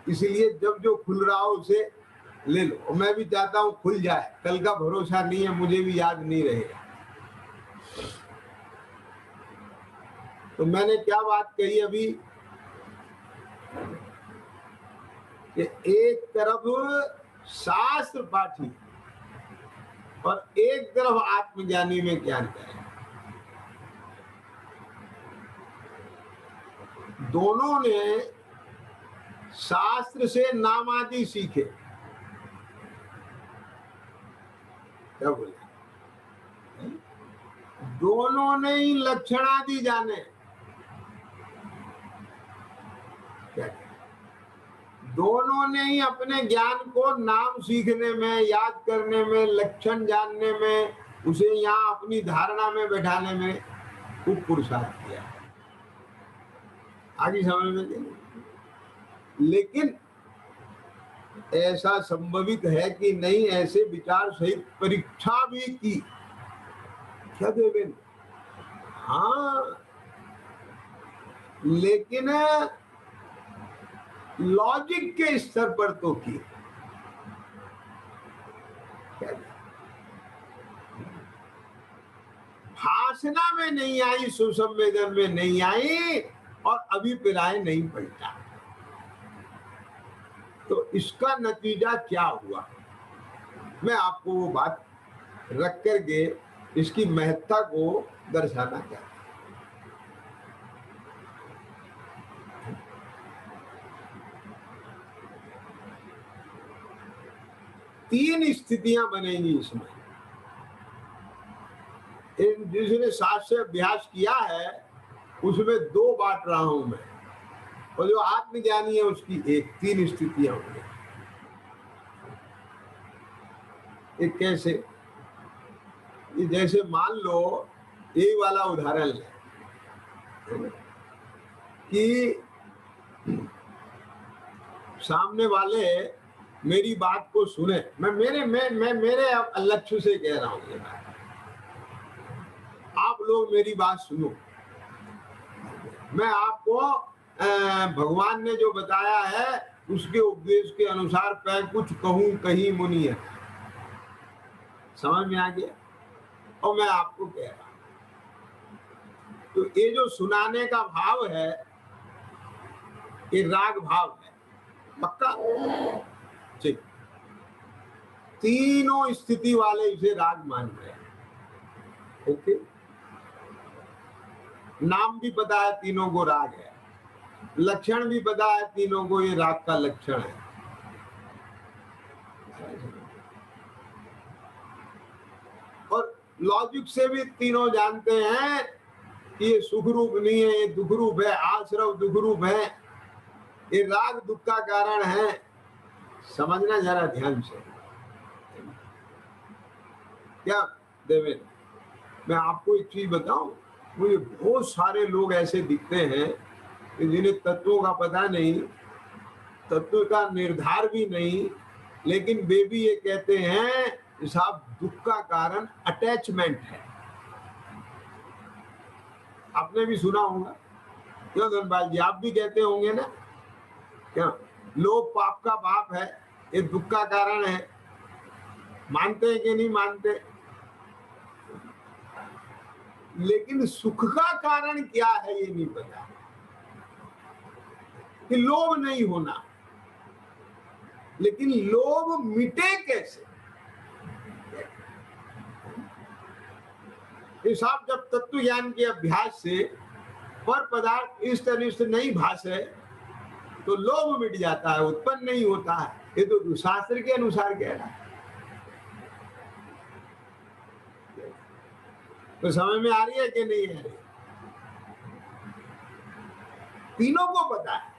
इसलिए जब जो खुल रहा हो उसे ले लो, और मैं भी चाहता हूं खुल जाए। कल का भरोसा नहीं है, मुझे भी याद नहीं रहेगा। तो मैंने क्या बात कही अभी कि एक तरफ शास्त्र पाठी और एक तरफ आत्मज्ञानी में क्या अंतर है? दोनों ने शास्त्र से नाम आदि सीखे। क्या बोले? दोनों ने ही लक्षण आदि जाने। क्या? दोनों ने ही अपने ज्ञान को नाम सीखने में, याद करने में, लक्षण जानने में, उसे यहाँ अपनी धारणा में बैठाने में खूब पुरुषार्थ किया। आगे समझ में नहीं? लेकिन ऐसा संभवित है कि नहीं, ऐसे विचार सहित परीक्षा भी की। क्या देवेंद्र? हाँ, लेकिन लॉजिक के स्तर पर तो की। भाष भाषणा में नहीं आई, सुसंवेदन में नहीं आई और अभिप्राय नहीं पलटा। तो इसका नतीजा क्या हुआ, मैं आपको वो बात रख करके इसकी महत्ता को दर्शाना चाहता हूं। तीन स्थितियां बनेंगी इसमें। जिसने शास्त्र से अभ्यास किया है उसमें दो बांट रहा हूं मैं, और जो आत्मज्ञानी है उसकी एक। तीन स्थितियां होंगी। एक कैसे, ये जैसे मान लो ये वाला उदाहरण ले कि सामने वाले मेरी बात को सुने। मैं मेरे लक्ष्य से कह रहा हूं ये बात, आप लोग मेरी बात सुनो। मैं आपको भगवान ने जो बताया है उसके उपदेश के अनुसार मैं कुछ कहूं कहीं मुनि है, समझ में आ गया? और मैं आपको कह रहा हूं, तो ये जो सुनाने का भाव है ये राग भाव है, पक्का? ठीक, तीनों स्थिति वाले इसे राग मान रहे हैं। ओके, नाम भी पता है तीनों को राग है, लक्षण भी पता है तीनों को ये राग का लक्षण है। और लॉजिक से भी तीनों जानते हैं कि ये सुख रूप नहीं है, ये दुख रूप है, आश्रव दुख रूप है, ये राग दुख का कारण है। समझना जरा ध्यान से। क्या देवेंद्र, मैं आपको एक चीज बताऊं, मुझे बहुत सारे लोग ऐसे दिखते हैं जिन्हें तत्वों का पता नहीं, तत्व का निर्धार भी नहीं, लेकिन वे भी ये कहते हैं साहब दुख का कारण अटैचमेंट है। आपने भी सुना होगा, क्यों धनपाल जी, आप भी कहते होंगे ना? क्या लोभ पाप का बाप है, ये दुख का कारण है? मानते हैं कि नहीं मानते? लेकिन सुख का कारण क्या है ये नहीं पता, कि लोभ नहीं होना। लेकिन लोभ मिटे कैसे? साहब जब तत्व ज्ञान के अभ्यास से पर पदार्थ इष्ट अनिष्ट नहीं भाषे तो लोभ मिट जाता है, उत्पन्न नहीं होता है। ये तो शास्त्र के अनुसार कह रहा है। तो समझ में आ रही है कि नहीं आ रही? तीनों को पता है,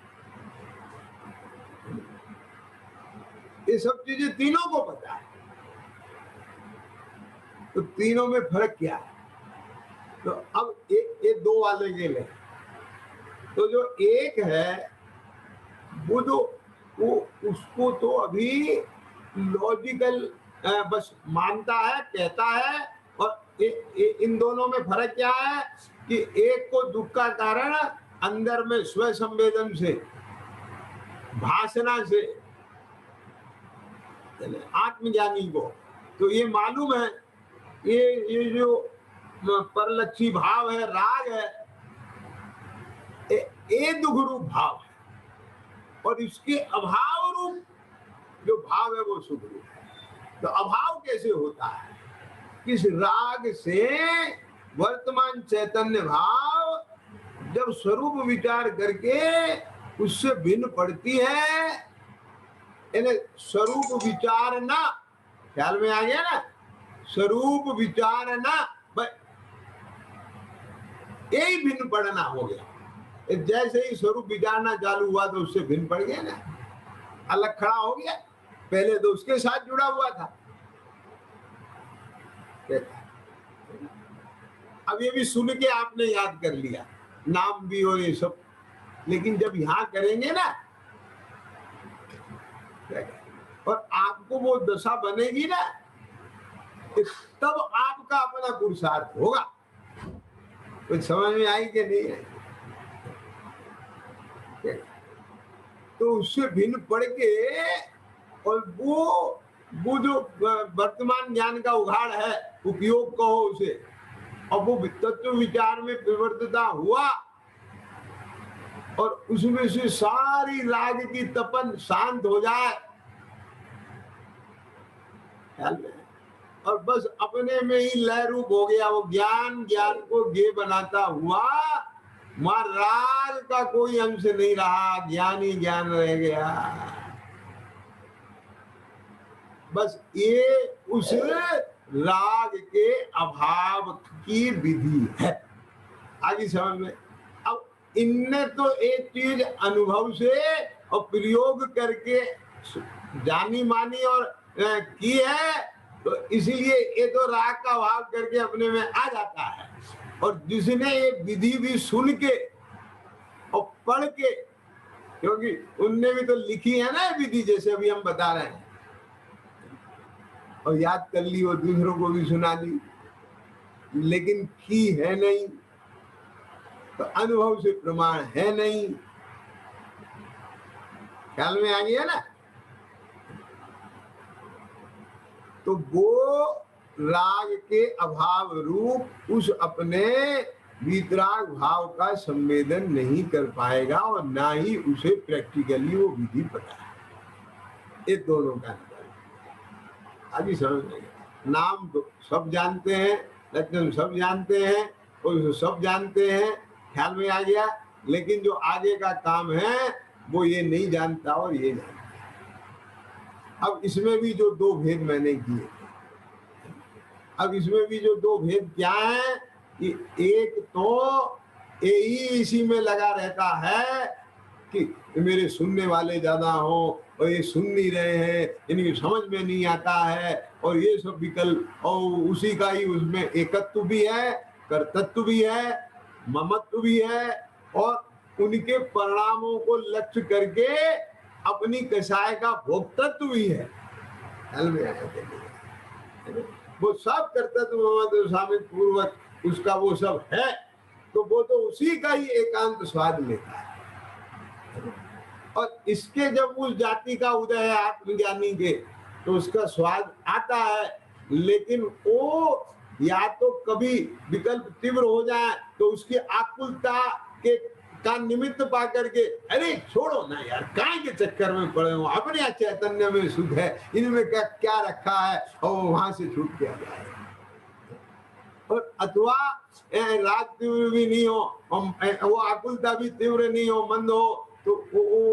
ये सब चीजें तीनों को पता है। तो तीनों में फर्क क्या है? तो अब ये दो वाले गेले, तो जो एक है वो जो वो उसको तो अभी लॉजिकल बस मानता है, कहता है। और इन दोनों में फर्क क्या है कि एक को दुख का कारण अंदर में स्व संवेदन से, भाषणा से, आत्मज्ञानी को तो ये मालूम है ये जो परलक्षी भाव है, राग है, ये दुख रूप भाव है, और इसके अभाव रूप जो भाव है वो सुख रूप है। तो अभाव कैसे होता है? किस राग से वर्तमान चैतन्य भाव जब स्वरूप विचार करके उससे भिन्न पड़ती है, यानी स्वरूप विचार ना, ख्याल में आ गया ना? स्वरूप विचार ना, यही भिन्न पड़ना हो गया। जैसे ही स्वरूप विचारना चालू हुआ तो उससे भिन्न पड़ गया ना, अलग खड़ा हो गया। पहले तो उसके साथ जुड़ा हुआ था। अब ये भी सुन के आपने याद कर लिया, नाम भी और ये सब, लेकिन जब यहां करेंगे ना और आपको वो दशा बनेगी ना, तब आपका अपना पुरुषार्थ होगा। कुछ समझ में आई कि नहीं आई? तो उससे भिन्न पड़ के, और वो जो वर्तमान ज्ञान का उघाड़ है, उपयोग कहो उसे, अब वो तत्व विचार में प्रवृत्तता हुआ और उसमें से सारी राग की तपन शांत हो जाए, और बस अपने में ही लय रूप हो गया वो ज्ञान, ज्ञान को गे बनाता हुआ, वहां राग का कोई अंश नहीं रहा, ज्ञान ही ज्ञान रह गया। बस ये उस राग के अभाव की विधि है। आगे समझ में। अब इनने तो एक चीज अनुभव से और प्रयोग करके जानी मानी और की है, तो इसीलिए ये तो राग का भाव करके अपने में आ जाता है। और जिसने ये विधि भी सुन के और पढ़ के, क्योंकि उनने भी तो लिखी है ना विधि, जैसे अभी हम बता रहे हैं, और याद कर ली और दूसरों को भी सुना दी, लेकिन की है नहीं, तो अनुभव से प्रमाण है नहीं। ख्याल में आ गया ना। तो वो राग के अभाव रूप उस अपने वीतराग भाव का संवेदन नहीं कर पाएगा और ना ही उसे प्रैक्टिकली वो विधि पता है। ये दोनों का अभी समझ में। नाम तो सब जानते हैं, लक्षण सब जानते हैं, और सब जानते हैं, ख्याल में आ गया, लेकिन जो आगे का काम है वो ये नहीं जानता और ये जानता। अब इसमें भी जो दो भेद मैंने किए, अब इसमें भी जो दो भेद क्या है कि एक तो यही इसी में लगा रहता है कि मेरे सुनने वाले ज्यादा हो और ये सुन नहीं रहे हैं, इनकी समझ में नहीं आता है, और ये सब विकल्प, और उसी का ही उसमें एकत्व भी है, कर्तृत्व भी है, ममत्व भी है, और उनके परिणामों को लक्ष्य करके अपनी कसाय का भोक्तत्व भी है। वो सब कर्तव्य ममत्व शामिल पूर्वक उसका वो सब है, तो वो तो उसी का ही एकांत स्वाद लेता है। और इसके जब उस जाति का उदय है आत्मज्ञानी के, तो उसका स्वाद आता है, लेकिन वो या तो कभी विकल्प तीव्र हो जाए तो उसकी आकुलता के का निमित्त पा करके, अरे छोड़ो ना यार, काय के चक्कर में पड़े हो, अपने चैतन्य में सुख है, इनमें क्या रखा है, और वहां से छूट के आ जाए। और अथवा राग तीव्र भी नहीं हो, वो आकुलता भी तीव्र नहीं हो, मंद हो, तो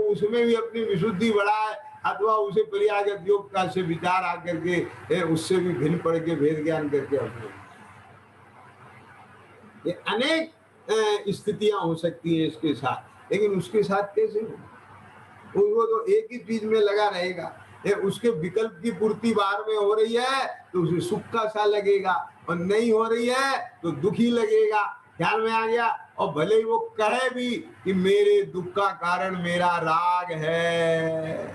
उसमें भी अपनी विशुद्धि बढ़ाए, अथवा उसे पर्यागत योग का से विचार आकर के उससे भी भिन्न पड़ के भेद ज्ञान करके अपने, ये अनेक स्थितियां हो सकती हैं इसके साथ। लेकिन उसके साथ कैसे हो, वो तो एक ही चीज में लगा रहेगा। उसके विकल्प की पूर्ति बाहर में हो रही है तो उसे सुख का सा लगेगा, और नहीं हो रही है तो दुखी लगेगा। ख्याल में आ गया। और भले ही वो कहे भी कि मेरे दुख का कारण मेरा राग है,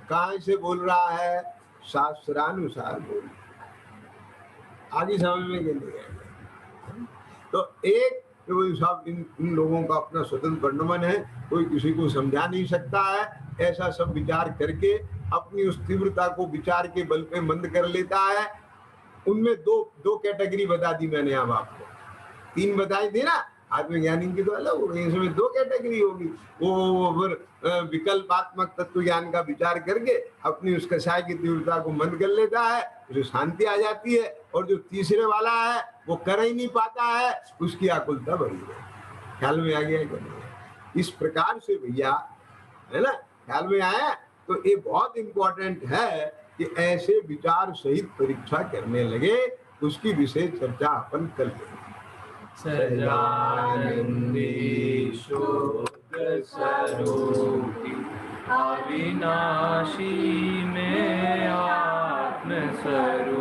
कहां से बोल रहा है, शास्त्रानुसार बोल रहा है। आगे समझ में के लिए तो एक सब इन लोगों का अपना स्वतंत्र वर्णमन है, कोई किसी को समझा नहीं सकता है। ऐसा सब विचार करके अपनी उस तीव्रता को विचार के बल पे मंद कर लेता है। उनमें दो कैटेगरी बता दी मैंने अब आपको, तीन बताई थी ना। आत्मज्ञानी की तो अलग हो गई, इसमें दो कैटेगरी होगी। वो फिर विकल्पात्मक तत्व ज्ञान का विचार करके अपनी उस कषाय की तीव्रता को मंद कर लेता है, उसे शांति आ जाती है। और जो तीसरे वाला है वो कर ही नहीं पाता है, उसकी आकुलता बढ़ी है। ख्याल में आ गया है? इस प्रकार से भैया, है ना, ख्याल में आया। तो ये बहुत इंपॉर्टेंट है कि ऐसे विचार सहित परीक्षा करने लगे, उसकी विशेष चर्चा अपन कर लेंगे। सच्चिदानंदी शुद्ध स्वरूपी अविनाशी में आत्म स्वरूप